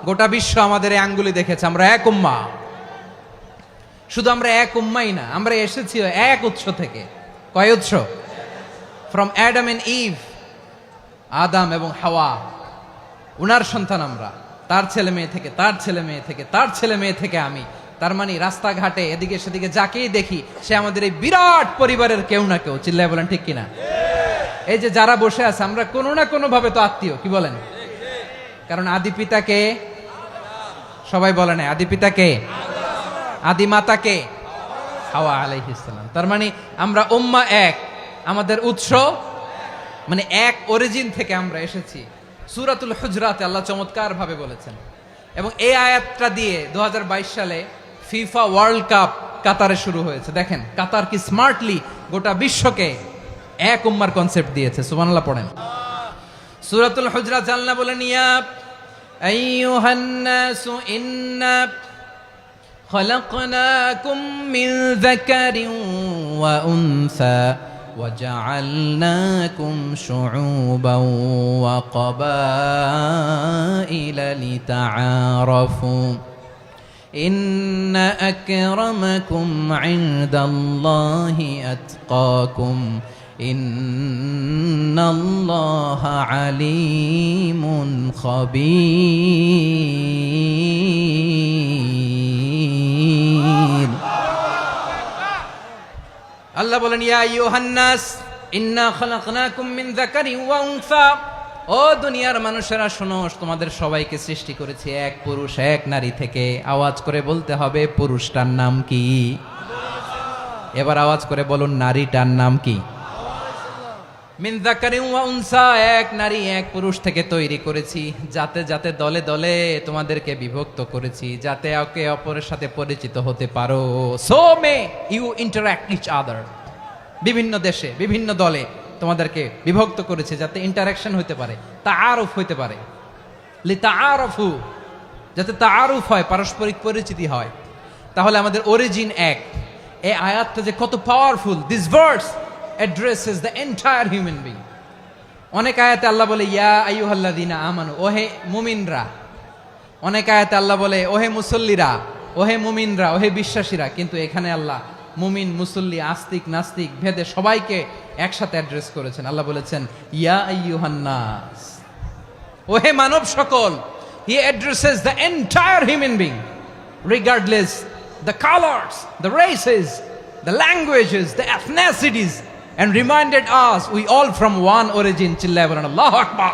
Speaker 1: গোটা বিশ্ব আমাদের এই আঙ্গুলি দেখেছে, আমরা এক উম্মাহ। শুধু আমরা এক উম্মাই না, আমরা এসেছি এক উৎস থেকে। কয় উৎস? ফ্রম অ্যাডাম এন্ড ইভ, আদম এবং হাওয়া, উনার সন্তান আমরা। তার ছেলে মেয়ে থেকে, তার ছেলে মেয়ে থেকে, তার ছেলে মেয়ে থেকে আমি। তার মানে রাস্তাঘাটে এদিকে সেদিকে যাকেই দেখি সে আমাদের এই বিরাট পরিবারের কেউ না কেউ। চিল্লায় বলেন ঠিক কিনা? এই যে যারা বসে আছে, আমরা কোনো না কোনো ভাবে তো আত্মীয়, কি বলেন? কারণ আদি পিতাকে সবাই বলে না, আদি পিতাকে, আদি মাতাকে হাওয়া আলাইহিস সালাম। তার মানে আমরা উম্মাহ এক, আমাদের উৎস মানে এক অরিজিন থেকে আমরা এসেছি। সূরাতুল হুজরাতে আল্লাহ চমৎকার ভাবে বলেছেন, এবং এই আয়াতটা দিয়ে 2022 সালে ফিফা ওয়ার্ল্ড কাপ কাতারে শুরু হয়েছে। দেখেন কাতার কি স্মার্টলি গোটা বিশ্বকে এক উম্মার কনসেপ্ট দিয়েছে। সুবহানাল্লাহ পড়েন। সূরাতুল হুজরাত আল্লাহ বলেন, ইয়া আইয়ুহান নাসু ইন্না খলাকনাকুম মিন যাকারিন ওয়া উনসা وجعلناكم شعوبا وقبائل لتعارفوا إن أكرمكم عند الله أتقاكم إن الله عليم خبير। আল্লাহ বলেন, ইয়া আইয়ুহান নাস ইন্না খালাকনাকুম মিন যাকারিন ওয়া উনসা, ও দুনিয়ার মানুষেরা শোনো, তোমাদের সবাইকে সৃষ্টি করেছি এক পুরুষ এক নারী থেকে। আওয়াজ করে বলতে হবে, পুরুষটার নাম কি? এবার আওয়াজ করে বলুন, নারীটার নাম কি? মিন যাকারিন ওয়া উনসা, এক নারী এক পুরুষ থেকে তৈরি করেছি। যাতে যাতে দলে দলে তোমাদেরকে বিভক্ত করেছি, যাতে একে অপরের সাথে পরিচিত হতে পারো। So may you interact each other. বিভিন্ন দেশে বিভিন্ন দলে তোমাদেরকে বিভক্ত করেছে যাতে ইন্টারাকশন হতে পারে, তাআরুফ হতে পারে। লিতাআরফু, যাতে তাআরুফ হয়, পারস্পরিক পরিচিতি হয়। তাহলে আমাদের অরিজিন এক। এই আয়াতটা যে কত powerful! This verse addresses the entire human being. অনেক আয়াতে আল্লাহ বলে ইয়া আইয়ুহাল্লাযীনা আমানু, ওহে মুমিনরা। অনেক আয়াতে আল্লাহ বলে ওহে মুসল্লিরা, ওহে মুমিনরা, ওহে বিশ্বাসীরা। কিন্তু এখানে আল্লাহ মুমিন মুসল্লি আস্তিক নাস্তিক ভেদে সবাইকে একসাথে অ্যাড্রেস করেছেন। আল্লাহ বলেছেন ইয়া আইয়ুহান নাস, ওহে মানব সকল। He addresses the entire human being regardless the colors, the races, the languages, the ethnicities, and reminded us we all from one origin. চিল্লায় বলেন আল্লাহু আকবার।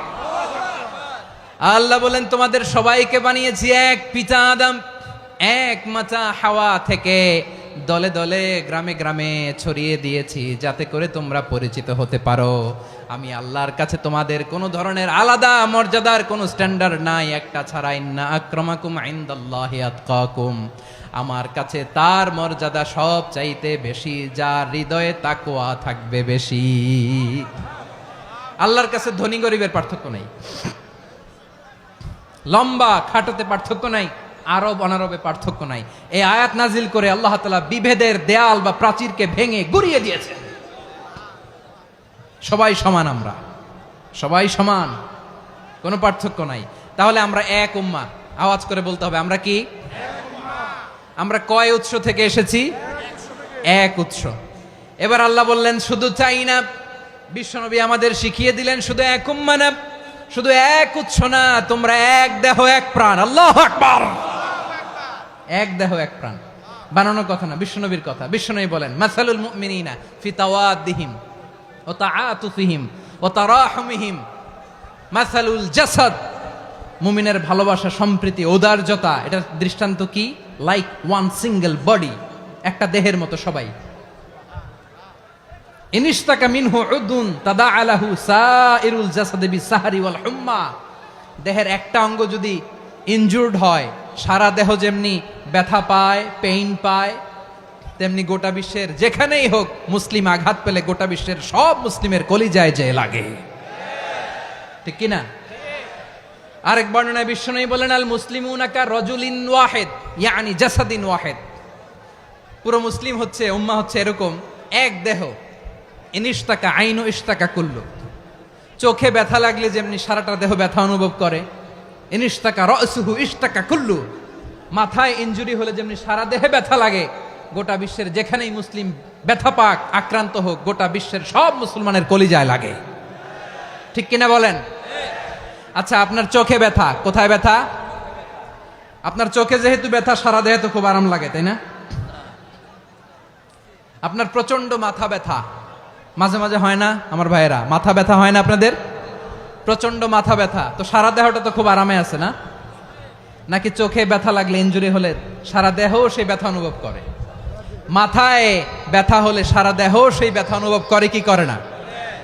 Speaker 1: আল্লাহ বলেন তোমাদের সবাইকে বানিয়েছি এক পিতা আদম, এক মাতা হাওয়া থেকে। দলে দলে গ্রামে গ্রামে ছড়িয়ে দিয়েছি যাতে করে তোমরা পরিচিত হতে পারো। আমি আল্লাহর কাছে তোমাদের কোনো ধরনের আলাদা মর্যাদার কোনো স্ট্যান্ডার্ড নাই, একটা ছাড়া। ইন্না আক্রামাকুম ইনদাল্লাহি আতকাকুম, আমার কাছে তার মর্যাদা সব চাইতে বেশি যার হৃদয়ে তাকওয়া থাকবে বেশি। আল্লাহর কাছে ধনী গরিবের পার্থক্য নাই, লম্বা খাটোতে পার্থক্য নাই, আরব অনারবে পার্থক্য নাই। এই আয়াত নাজিল করে আল্লাহ তাআলা বিভেদের দেয়াল বা প্রাচীরকে ভেঙে গুড়িয়ে দিয়েছেন। সবাই সমান, আমরা সবাই সমান, কোনো পার্থক্য নাই। তাহলে আমরা এক উম্মাহ। আওয়াজ করে বলতে হবে, আমরা কি? আমরা কয় উৎস থেকে এসেছি? এক উৎস। এবার আল্লাহ বললেন শুধু চাই না, বিশ্বনবী আমাদের শিখিয়ে দিলেন শুধু এক উম্মাহ না, শুধু এক উৎস না, তোমরা এক দেহ এক প্রাণ। আল্লাহু আকবার। এক দেহ এক প্রাণ বানানোর কথা না, বিশ্বনবীর কথা। বিশ্বনবী বলেন মাসালুল মুমিনিনা ফি তাওয়াদ্দিহিম ওয়া তাআতুফিহিম ওয়া তারাহুমিহিম মাসালুল জাসাদ। মুমিনের ভালোবাসা, সম্প্রীতি, ঔদার্যতা, এটার দৃষ্টান্ত কি? লাইক ওয়ান সিঙ্গেল বডি, একটা দেহের মতো সবাই। ইনিশতাকা মিনহু উদুন তাদাআ লাহু সাইরুল জাসাদি বিসাহরি ওয়াল হুম্মা। দেহের একটা অঙ্গ যদি ইনজুর্ড হয়, সারা দেহ যেমনি ব্যথা পায়, পেইন পায়, তেমনি গোটা বিশ্বের যেখানেই হোক মুসলিম আঘাত পেলে গোটা বিশ্বের সব মুসলিমের কলিজায় যে লাগে, ঠিক কিনা? আরেক বর্ণনায় বিশ্বনবী বলেন আল মুসলিমুনা কা রাজুলিন ওয়াহিদ ইয়ানি জাসাদিন ওয়াহিদ। পুরো মুসলিম হচ্ছে, উম্মাহ হচ্ছে এরকম এক দেহ। ইনিশতাকা আইনু ইশতাকা কুল্লু। চোখে ব্যথা লাগলে যেমনি সারাটা দেহ ব্যথা অনুভব করে, ইনিশতাকা রাসুহু ইশতাকা কুল্লু। মাথায় ইনজুরি হলে যেমনি সারা দেহে ব্যথা লাগে, গোটা বিশ্বের যেখানেই মুসলিম ব্যথা পাক, আক্রান্ত হোক, গোটা বিশ্বের সব মুসলমানের কলিজায় লাগে। ঠিক কিনা বলেন? আচ্ছা, আপনার চোখে ব্যথা, কোথায় ব্যথা? আপনার চোখে যেহেতু ব্যথা, সারা দেহে তো খুব আরাম লাগে, তাই না? আপনার প্রচন্ড মাথা ব্যথা মাঝে মাঝে হয় না আমার ভাইয়েরা? মাথা ব্যথা হয় না আপনাদের? প্রচন্ড মাথা ব্যথা, তো সারা দেহটা তো খুব আরামে আছে না? নাকি চোখে ব্যথা লাগলে, ইনজুরি হলে সারা দেহ সেই ব্যথা অনুভব করে? মাথায় ব্যথা হলে সারা দেহ সেই ব্যথা অনুভব করে কি করে না?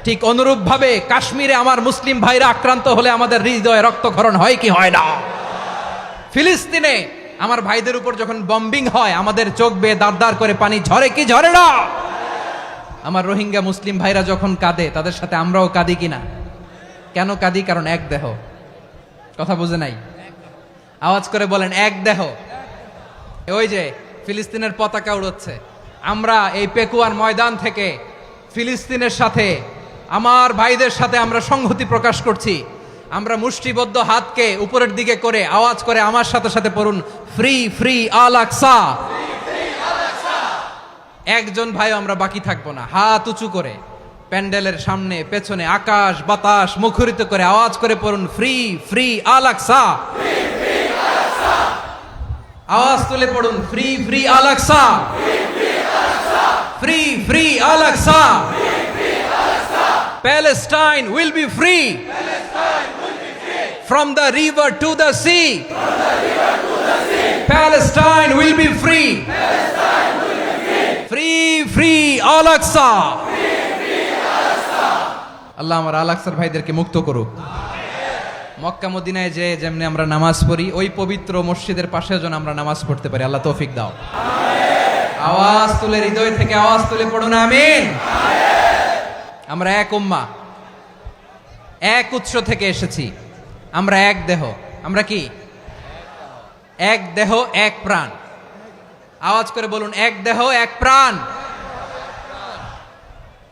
Speaker 1: ঠিক অনুরূপ ভাবে কাশ্মীরে আমার মুসলিম ভাইরা আক্রান্ত হলে আমাদের হৃদয়ে রক্তক্ষরণ হয় কি হয় না? ফিলিস্তিনে আমার ভাইদের উপর যখন বম্বিং হয়, আমাদের চোখ বেয়ে দাঁড় দাঁড় করে পানি ঝরে কি ঝরে না? আমার রোহিঙ্গা মুসলিম ভাইরা যখন কাঁদে, তাদের সাথে আমরাও কাঁদি কিনা? কেন কাঁদি? কারণ এক দেহ। কথা বুঝে নাই? আওয়াজ করে বলেন, এক দেহ। ওই যে ফিলিস্তিনের পতাকা উড়ছে, আমরা এই পেকুয়ার ময়দান থেকে ফিলিস্তিনের সাথে, আমার ভাইদের সাথে আমরা সংহতি প্রকাশ করছি। আমরা মুষ্টিবদ্ধ হাতকে উপরের দিকে করে আওয়াজ করে আমার সাথে সাথে পড়ুন, ফ্রি ফ্রি আল আকসা। একজন ভাই আমরা বাকি থাকবো না। হাত উঁচু করে প্যান্ডেলের সামনে পেছনে আকাশ বাতাস মুখরিত করে আওয়াজ করে পড়ুন, ফ্রি ফ্রি আল আকসা। আওয়াজ তুলে পড়ুন, free free Al Aqsa, free free Al Aqsa. Palestine will be free from the river to the sea. Palestine will be free. Free free Al Aqsa. আল্লাহ আমার আল আকসার ভাইদেরকে মুক্ত করুক। মক্কা মদিনায় যে যেমনি আমরা নামাজ পড়ি, ওই পবিত্র মসজিদের পাশে যেন আমরা নামাজ পড়তে পারি। আল্লাহ তৌফিক দাও। আওয়াজ তুলে, হৃদয় থেকে আওয়াজ তুলে পড়ুন আমিন। আমরা এক উম্মাহ, এক উৎস থেকে এসেছি, আমরা এক দেহ। আমরা কি? এক দেহ এক প্রাণ। আওয়াজ করে বলুন, এক দেহ এক প্রাণ।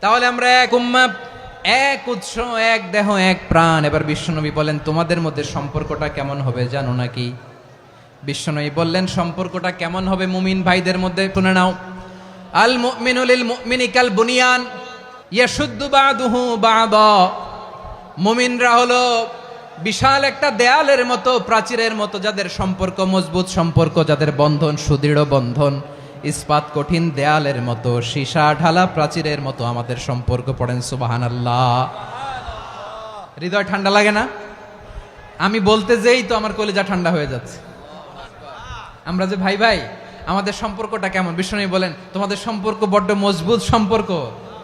Speaker 1: তাহলে আমরা এক উম্মাহ, এক উৎস, এক দেহ এক প্রাণ। এবার বিশ্বনবী বলেন, তোমাদের মধ্যে সম্পর্কটা কেমন হবে জানো নাকি? বিশ্বনবী বললেন, সম্পর্কটা কেমন হবে মুমিন ভাইদের মধ্যে? শুনে নাও, আল মুমিনু লিল মুমিনি কাল বুনিয়ান ইয়াশুদ্দু বাদুহু বাদা। মুমিনরা হলো বিশাল একটা দেয়ালের মতো, প্রাচীরের মতো, যাদের সম্পর্ক মজবুত সম্পর্ক, যাদের বন্ধন সুদৃঢ় বন্ধন, ইস্পাত কঠিন দেয়ালের মতো, সীসা ঢালা প্রাচীরের মতো আমাদের সম্পর্ক। পড়েন সুবহানাল্লাহ। হৃদয় ঠান্ডা লাগে না? আমি বলতে যেই তো আমার কলিজা ঠান্ডা হয়ে যাচ্ছে। আমরা যে ভাই ভাই, আমাদের সম্পর্কটা কেমন? বিষ্ণু বলেন, তোমাদের সম্পর্ক বড্ড মজবুত সম্পর্ক,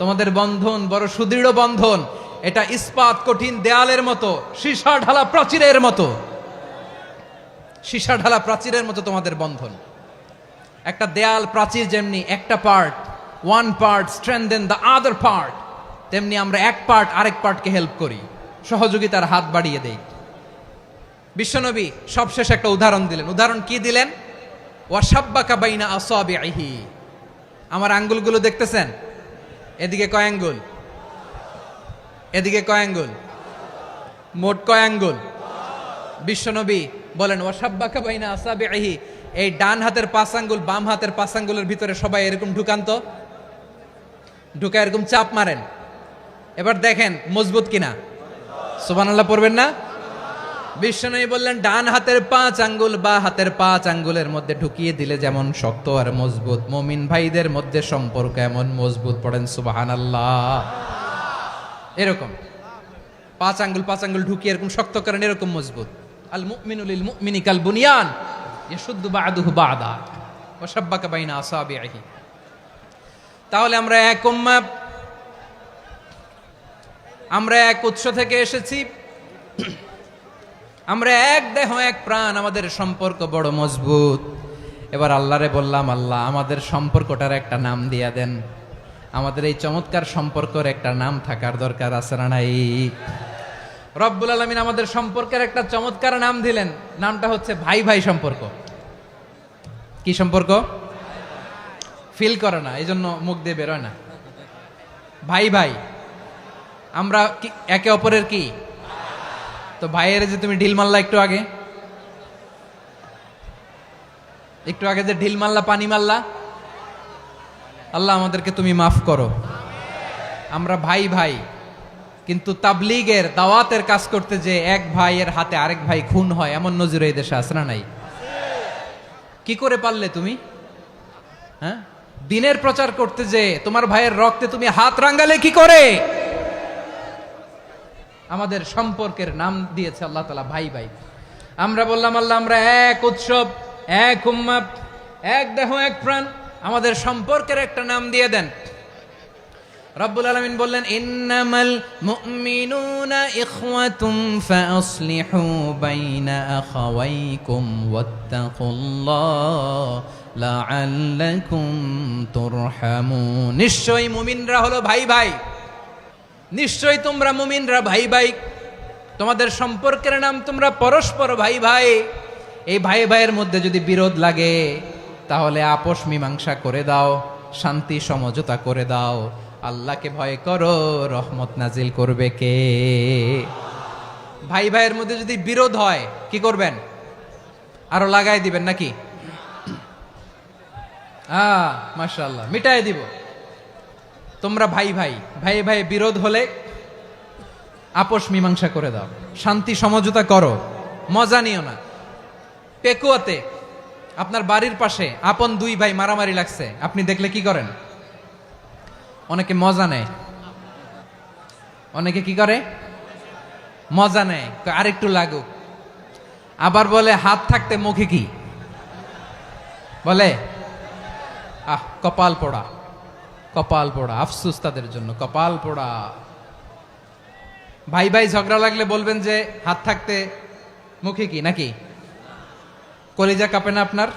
Speaker 1: তোমাদের বন্ধন বড় সুদৃঢ় বন্ধন, এটা ইস্পাত কঠিন দেয়ালের মতো, সীসা ঢালা প্রাচীরের মতো। সীসা ঢালা প্রাচীরের মতো তোমাদের বন্ধন। একটা দেয়াল প্রাচীর যেমনি একটা part, one part strengthen the other part, তেমনি আমরা এক পার্ট আরেক পার্টকে হেল্প করি, সহযোগিতার হাত বাড়িয়ে দেই। বিশ্বনবী সবশেষ একটা উদাহরণ দিলেন। উদাহরণ কি দিলেন? ওয়াসাব্বাকা বাইনা আসাবিহি। আমার আঙ্গুলগুলো দেখতেছেন? এদিকে কয় আঙ্গুল? এদিকে কয় আঙ্গুল? মোট কয় আঙ্গুল? বিশ্বনবী বলেন, ওয়াসাব্বাকা বাইনা আসাবিহি। এই ডান হাতের 5 আঙ্গুল বাম হাতের 5 আঙ্গুলের ভিতরে সবাই এরকম ঢুকান তো, ঢুকা এরকম চাপ মারেন। এবার দেখেন মজবুত কিনা। সুবহানাল্লাহ পড়বেন না? বিশ্বনবী বললেন, ডান হাতের 5 আঙ্গুল বা হাতের 5 আঙ্গুলের মধ্যে ঢুকিয়ে দিলে যেমন শক্ত আর মজবুত, মুমিন ভাইদের মধ্যে সম্পর্ক এমন মজবুত। পড়েন সুবহানাল্লাহ। এরকম 5 আঙ্গুল ঢুকিয়ে এরকম শক্ত করেন, এরকম মজবুত। আল মুমিনু লিল মুমিনি কাল বুনিয়ান ইয়াশুদ্দু বাদুহু বাদা ওয়াসাব্বাকা বাইনা আসাবিহি। তাহলে আমরা এক উম্মাহ, আমরা এক উৎস থেকে এসেছি, আমরা এক দেহ এক প্রাণ, আমাদের সম্পর্ক বড় মজবুত। এবার আল্লাহরে বললাম, আল্লাহ আমাদের সম্পর্কটার একটা নাম দিয়া দেন। আমাদের এই চমৎকার সম্পর্কের একটা নাম থাকার দরকার আছে না নাই? রব্বুল আলামিন আমাদের সম্পর্কের একটা চমৎকার নাম দিলেন। নামটা হচ্ছে ভাই ভাই সম্পর্ক। কি সম্পর্ক? ফিল করে না, এই জন্য মুখ দিয়ে বেরোয় না। ভাই ভাই, আমরা একে অপরের কি? তো ভাইয়ের যে তুমি ঢিল মারলা একটু আগে, একটু আগে যে ঢিল মারলা, পানি মারলা, আল্লাহ আমাদেরকে তুমি মাফ করো। আমরা ভাই ভাই, কিন্তু তাবলীগের দাওয়াতের কাজ করতে যে এক ভাইয়ের হাতে আরেক ভাই খুন হয়, এমন নজির এই দেশে আছে না নাই? কি করে পারলে তুমি? হ্যাঁ, দিনের প্রচার করতে যে তোমার ভাইয়ের রক্তে তুমি হাত রাঙ্গালে কি করে? আমাদের সম্পর্কের নাম দিয়েছে আল্লাহ তাআলা ভাই ভাই। আমরা বললাম আল্লাহ আমরা এক উৎসব, এক উম্মাত, এক দেহ, এক প্রাণ, আমাদের সম্পর্কের একটা নাম দিয়ে দেন। রব্বুল আলামিন বললেন ইন্নামাল মুমিনুনা ইখওয়াতুম ফাসলিহু বাইনা আখাওয়াইকুম ওয়াত্তাকুল্লাহ লাআল্লাকুম তুরহামুন। নিশ্চয়ই মুমিনরা হলো ভাই ভাই, নিশ্চয়ই তোমরা মুমিনরা ভাই ভাই, তোমাদের সম্পর্কের নাম তোমরা পরস্পর ভাই ভাই। এই ভাই ভাইয়ের মধ্যে যদি বিরোধ লাগে তাহলে আপোষ মীমাংসা করে দাও, শান্তি সমঝোতা করে দাও। আল্লাহকে ভয় করো, রহমত নাজিল করবে কে? ভাই ভাইয়ের মধ্যে যদি বিরোধ হয় কি করবেন? আরো লাগাই দিবেন নাকি? মাশাআল্লাহ, মিটাই দিব। তোমরা ভাই ভাই, ভাই ভাই বিরোধ হলে আপোষ মীমাংসা করে দাও, শান্তি সমঝোতা করো, মজা নিও না। পেকুয়াতে আপনার বাড়ির পাশে আপন দুই ভাই মারামারি লাগছে, আপনি দেখলে কি করেন? অনেকে মজা নেয়। অনেকে কি করে? মজা নেয়, আরেকটু লাগুক। আবার বলে হাত থাকতে মুখে কি বলে? কপাল পোড়া, কপাল পোড়া। আফসোস তাদের জন্য, কপাল পোড়া। ভাই ভাই ঝগড়া লাগলে বলবেন যে হাত থাকতে মুখে কি, নাকি? কলিজা কাঁপে না আপনার?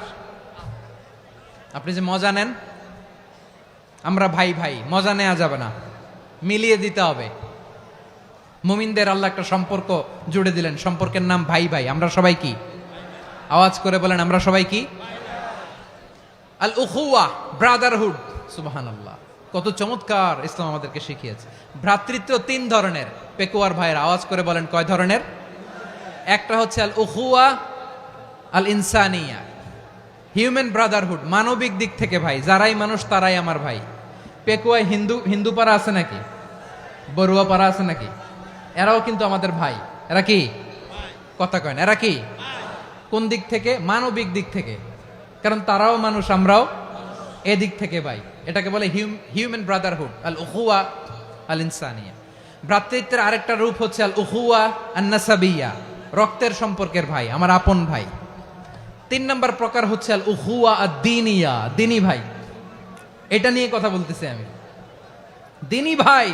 Speaker 1: আপনি যে মজা নেন। আমরা ভাই ভাই, মজা নেওয়া যাবে না, মিলিয়ে দিতে হবে। মুমিনদের আল্লাহ একটা সম্পর্ক জুড়ে দিলেন, সম্পর্কের নাম ভাই ভাই। আমরা সবাই কি? আওয়াজ করে বলেন, আমরা সবাই কি? আল উখুয়া, ব্রাদারহুড। সুবহানাল্লাহ, কত চমৎকার ইসলাম আমাদেরকে শিখিয়েছে। ভ্রাতৃত্ব তিন ধরনের। পেকুয়ার ভাইয়ের আওয়াজ করে বলেন, কয় ধরনের? একটা হচ্ছে আল উখুয়া আল ইনসানিয়া, হিউম্যান ব্রাদারহুড, মানবিক দিক থেকে ভাই, যারাই মানুষ তারাই আমার ভাই। পেকুয়ায় হিন্দু পাড়া আছে নাকি? বড়ুয়া পাড়া আছে নাকি? এরাও কিন্তু আমাদের ভাই। এরা কি? কথা কয় না, এরা কি? কোন দিক থেকে? মানবিক দিক থেকে। কারণ তারাও মানুষ, আমরাও এদিক থেকে ভাই। এটাকে বলে হিউম্যান ব্রাদারহুড, আল উখুয়া আল ইনসানিয়া। ভ্রাতৃত্বের আরেকটা রূপ হচ্ছে আল উখুয়া আন নাসাবিয়া, রক্তের সম্পর্কের ভাই, আমার আপন ভাই। তিন নম্বর প্রকার হচ্ছে আল উখুয়া আদ-দীনিয়া, দিনী ভাই। এটা নিয়ে কথা বলতেছি আমি। দিনী ভাই,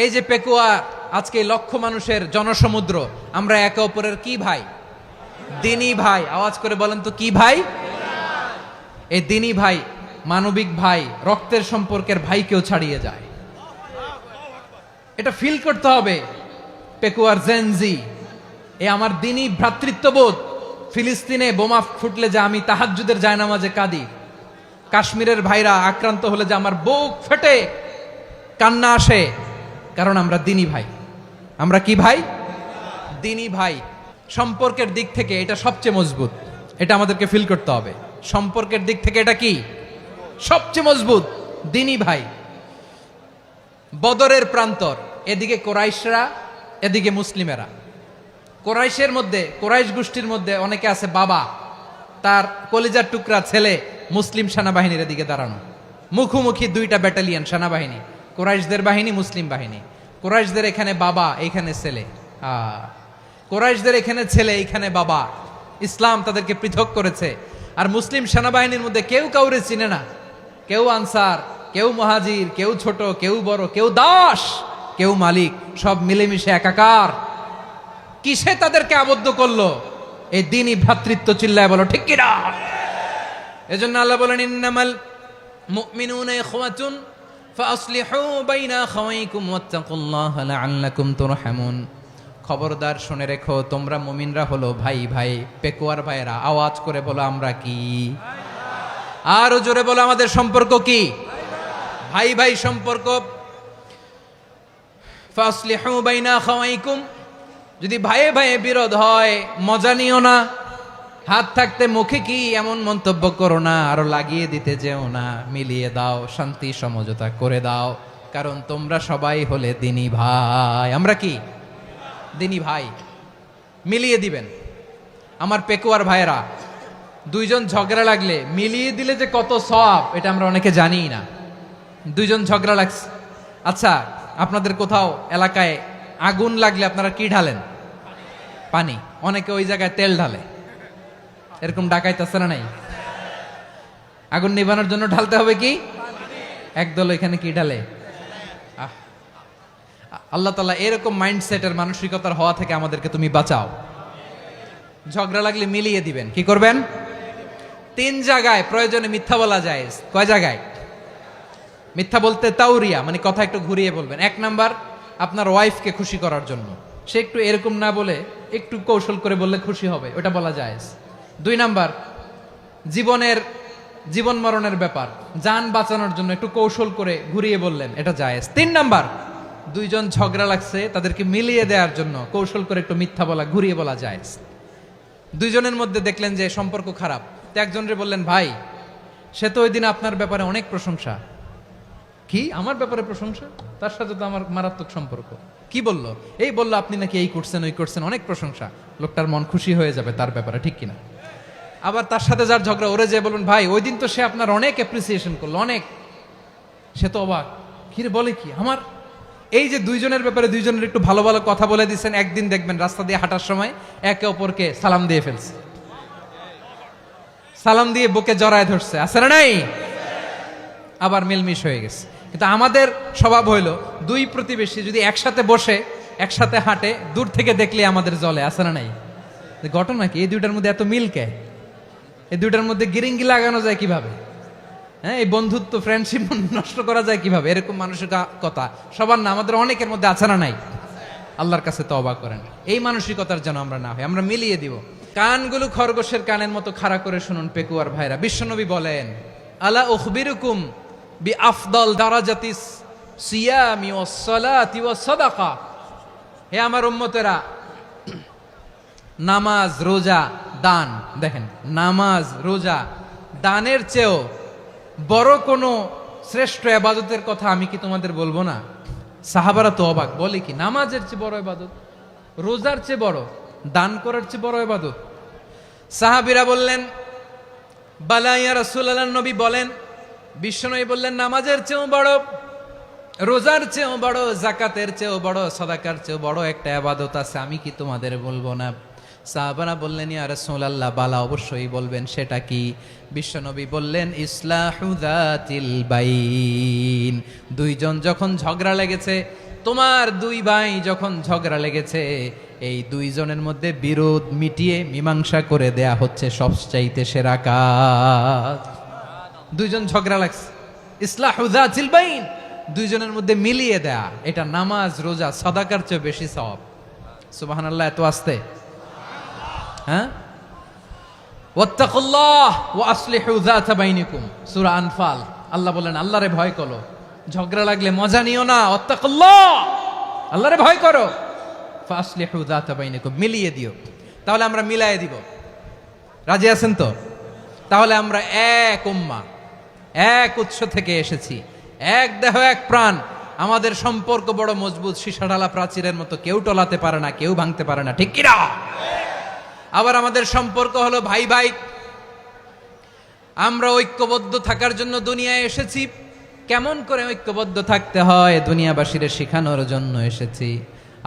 Speaker 1: এই যে পেকুয়া, আজকে লক্ষ মানুষের জনসমুদ্র, আমরা একে অপরের কি ভাই? দিনী ভাই। আওয়াজ করে বলেন তো, কি ভাই? এই দিনী ভাই, মানবিক ভাই, রক্তের সম্পর্কের ভাইকেও ছাড়িয়ে যায়। এটা ফিল করতে হবে। পেকুয়ার জেনজি, এ আমার দিনী ভ্রাতৃত্ববোধ। ফিলিস্তিনে বোমা ফুটলে যে আমি তাহাজ্জুদের জায়নামাজে কাঁদি, কাশ্মীরের ভাইরা আক্রান্ত হলে যে আমার বুক ফেটে কান্না আসে, কারণ আমরা দিনী ভাই। আমরা কি ভাই? দিনী ভাই। সম্পর্কের দিক থেকে এটা সবচেয়ে মজবুত, এটা আমাদেরকে ফিল করতে হবে। সম্পর্কের দিক থেকে এটা কি? সবচেয়ে মজবুত, দিনী ভাই। বদরের প্রান্তর, এদিকে কোরাইশরা, এদিকে মুসলিমেরা। কোরাইশের মধ্যে, কোরাইশ গোষ্ঠীর মধ্যে অনেকে আছে বাবা, তার কলিজার টুকরা ছেলে মুসলিম সেনাবাহিনীর এদিকে দাঁড়ানো, মুখোমুখি দুইটা ব্যাটালিয়ন সেনাবাহিনী, কোরাইশদের বাহিনী, মুসলিম বাহিনী। কোরাইশদের এখানে বাবা, এইখানে ছেলে। কোরাইশদের এখানে ছেলে, এইখানে বাবা। ইসলাম তাদেরকে পৃথক করেছে। আর মুসলিম সেনাবাহিনীর মধ্যে কেউ কাউরে চিনে না, কেউ আনসার, কেউ মুহাজির, কেউ ছোট, কেউ বড়, কেউ দাস, কেউ মালিক, সব মিলেমিশে একাকার। কিসে তাদেরকে আবদ্ধ করলো? এই দিনই ভ্রাতৃত্ব। চিল্লায় বলো ঠিক কিনা? এজন্য আল্লাহ বলেন ইন্নামাল মুমিনুনা ইখওয়াতুন ফাসলিহু বাইনা আখাওয়াইকুম ওয়াত্তাকুল্লাহা লাআল্লাকুম তুরহামুন। খবরদার শুনে রেখো, তোমরা মুমিনরা হলো ভাই ভাই। পেকুয়ার ভাইরা আওয়াজ করে বলো, আমরা কি? আরো জোরে বলো, আমাদের সম্পর্ক কি? ভাই ভাই সম্পর্ক। ফাসলিহু বাইনা আখাওয়াইকুম, যদি ভাইয়ে ভাইয়ে বিরোধ হয় মজা নিও না, হাত থাকতে মুখে কি এমন মন্তব্য করো না, আরো লাগিয়ে দিতে যেও না, মিলিয়ে দাও, শান্তি সমঝোতা করে দাও, কারণ তোমরা সবাই হলে দিনী ভাই। আমরা কি দিনী ভাই? মিলিয়ে দিবেন। আমার পেকুয়ার ভাইরা, দুইজন ঝগড়া লাগলে মিলিয়ে দিলে যে কত সওয়াব এটা আমরা অনেকে জানি না। দুইজন ঝগড়া লাগছে, আচ্ছা আপনাদের কোথাও এলাকায় আগুন লাগলে আপনারা কি ঢালেন? পানি। অনেকে ওই জায়গায় তেল ঢালে, এরকম ডাকাইতে আছে না নাই? আগুন নিভানোর জন্য ঢালতে হবে কি? একদল এখানে কি ঢালে? আল্লাহ তাআলা এরকম মাইন্ডসেটের মানসিকতার হওয়া থেকে আমাদেরকে তুমি বাঁচাও। ঝগড়া লাগলে মিলিয়ে দিবেন। কি করবেন? 3 জায়গায় প্রয়োজনে মিথ্যা বলা যায়। কয় জায়গায় মিথ্যা বলতে? তাউরিয়া, মানে কথা একটু ঘুরিয়ে বলবেন। 1 নাম্বার, আপনার ওয়াইফকে খুশি করার জন্য, সে একটু এরকম না বলে একটু কৌশল করে বললে খুশি হবে, ওটা বলা যায়। 2 নাম্বার, জীবন মরণের ব্যাপার, জান বাঁচানোর জন্য একটু কৌশল করে ঘুরিয়ে বললেন, এটা জায়েজ। 3 নাম্বার, দুইজন ঝগড়া লাগছে তাদেরকে মিলিয়ে দেওয়ার জন্য কৌশল করে একটু মিথ্যা বলা, ঘুরিয়ে বলা জায়েজ। দুইজনের মধ্যে দেখলেন যে সম্পর্ক খারাপ, তো একজনরে বললেন, ভাই সে তো ওই দিন আপনার ব্যাপারে অনেক প্রশংসা। কি আমার ব্যাপারে প্রশংসা? তার সাথে তো আমার মারাত্মক সম্পর্ক। কি বললো? এই বললো আপনি নাকি এই করছেন ওই করছেন, অনেক প্রশংসা। লোকটার মন খুশি হয়ে যাবে তার ব্যাপারে, ঠিক কিনা? আবার তার সাথে যার ঝগড়া, ওরে যে বলুন, ভাই ওই দিন তো সে আপনার অনেক অ্যাপ্রিসিয়েশন করলো, অনেক। সে তো অবাক, কিরে বলে কি আমার? এই যে দুইজনের ব্যাপারে দুইজনের একটু ভালো ভালো কথা বলে দিচ্ছেন, একদিন দেখবেন রাস্তা দিয়ে হাঁটার সময় একে অপরকে সালাম দিয়ে ফেলছে, সালাম দিয়ে বুকে জড়ায় ধরছে, আছে না নাই? আবার মিলমিশ হয়ে গেছে। কিন্তু আমাদের স্বভাব হইলো, দুই প্রতিবেশী যদি একসাথে বসে একসাথে হাঁটে, দূর থেকে দেখলে আমাদের জলে, আছে না নাই? ঘটনা কি? এই দুইটার মধ্যে এত মিল কে? এই দুইটার মধ্যে গিরিঙ্গি লাগানো যায় কিভাবে? হ্যাঁ, এই বন্ধুত্ব ফ্রেন্ডশিপ নষ্ট করা যায় কিভাবে? এরকম মানুষের কথা সবার না, আমাদের অনেকের মধ্যে আছে না নাই? আল্লাহর কাছে তওবা করেন, এই মানসিকতার যেন আমরা না হই, আমরা মিলিয়ে দিব। কানগুলো খরগোশের কানের মতো খাড়া করে শুনুন পেকুয়ার ভাইরা। বিশ্বনবী বলেন, আলা উখবিরুকুম বি আফদল দারাজাতিস সিয়ামি ওয়াস সালাতি ওয়াস সাদাকা। হে আমার উম্মতেরা, নামাজ, রোজা, দান, দেখেন নামাজ, রোজা, দানের চেয়েও বড় কোনো শ্রেষ্ঠ ইবাদতের কথা আমি কি তোমাদের বলবো না? সাহাবারা তো অবাক, বলে কি নামাজের চেয়ে বড় ইবাদত, রোজার চেয়ে বড়, দান করার চেয়ে বড় ইবাদত? সাহাবীরা বললেন, বালা ইয়া রাসূলুল্লাহ, নবী বলেন। বিশ্বনবী বললেন, নামাজের চেয়েও বড়, রোজার চেয়েও বড়, যাকাতের চেয়েও বড়, সাদাকার চেয়েও বড় একটা ইবাদত আছে, আমি কি তোমাদের বলবো না? সাহাবারা বললেন, ইয়া রাসূলুল্লাহ, বালা, অবশ্যই বলবেন, সেটা কি? বিশ্বনবী বললেন, ইসলাহু যাতিল বাইন। দুইজন যখন ঝগড়া লেগেছে, তোমার দুই ভাই যখন ঝগড়া লেগেছে, এই দুইজনের মধ্যে বিরোধ মিটিয়ে মীমাংসা করে দেয়া হচ্ছে সবচাইতে সেরা কাজ। দুইজন ঝগড়া লাগছে, ইসলাহু যাতিল বাইন, দুইজনের মধ্যে মিলিয়ে দেয়া, এটা নামাজ, রোজা, সাদাকার চেয়ে বেশি সওয়াব। সুবহানাল্লাহ, এত আস্তে? হ্যাঁ, ওয়াত্তাকুল্লাহ ওয়া আসলিহু যাতা বাইনিকুম, সূরা আনফাল। আল্লাহ বলেন, আল্লাহরে ভয় করো, ঝগড়া লাগলে মজা নিও না, ওয়াত্তাকুল্লাহ, আল্লাহরে ভয় করো, ফাসলিহু যাতা বাইনিকুম, মিলিয়ে দিও। তাহলে আমরা মিলায়ে দিব, রাজি আছেন তো? তাহলে আমরা এক উম্মাহ, এক উৎস থেকে এসেছি, এক দেহ এক প্রাণ, আমাদের সম্পর্ক বড় মজবুত, সীসাঢালা প্রাচীরের মতো, কেউ টলাতে পারে না, কেউ ভাঙতে পারে না, ঠিক কিনা? আবার আমাদের সম্পর্ক হলো ভাই ভাই, আমরা ঐক্যবদ্ধ থাকার জন্য দুনিয়ায় এসেছি। কেমন করে ঐক্যবদ্ধ থাকতে হয় দুনিয়াবাসীরে শেখানোর জন্য এসেছি।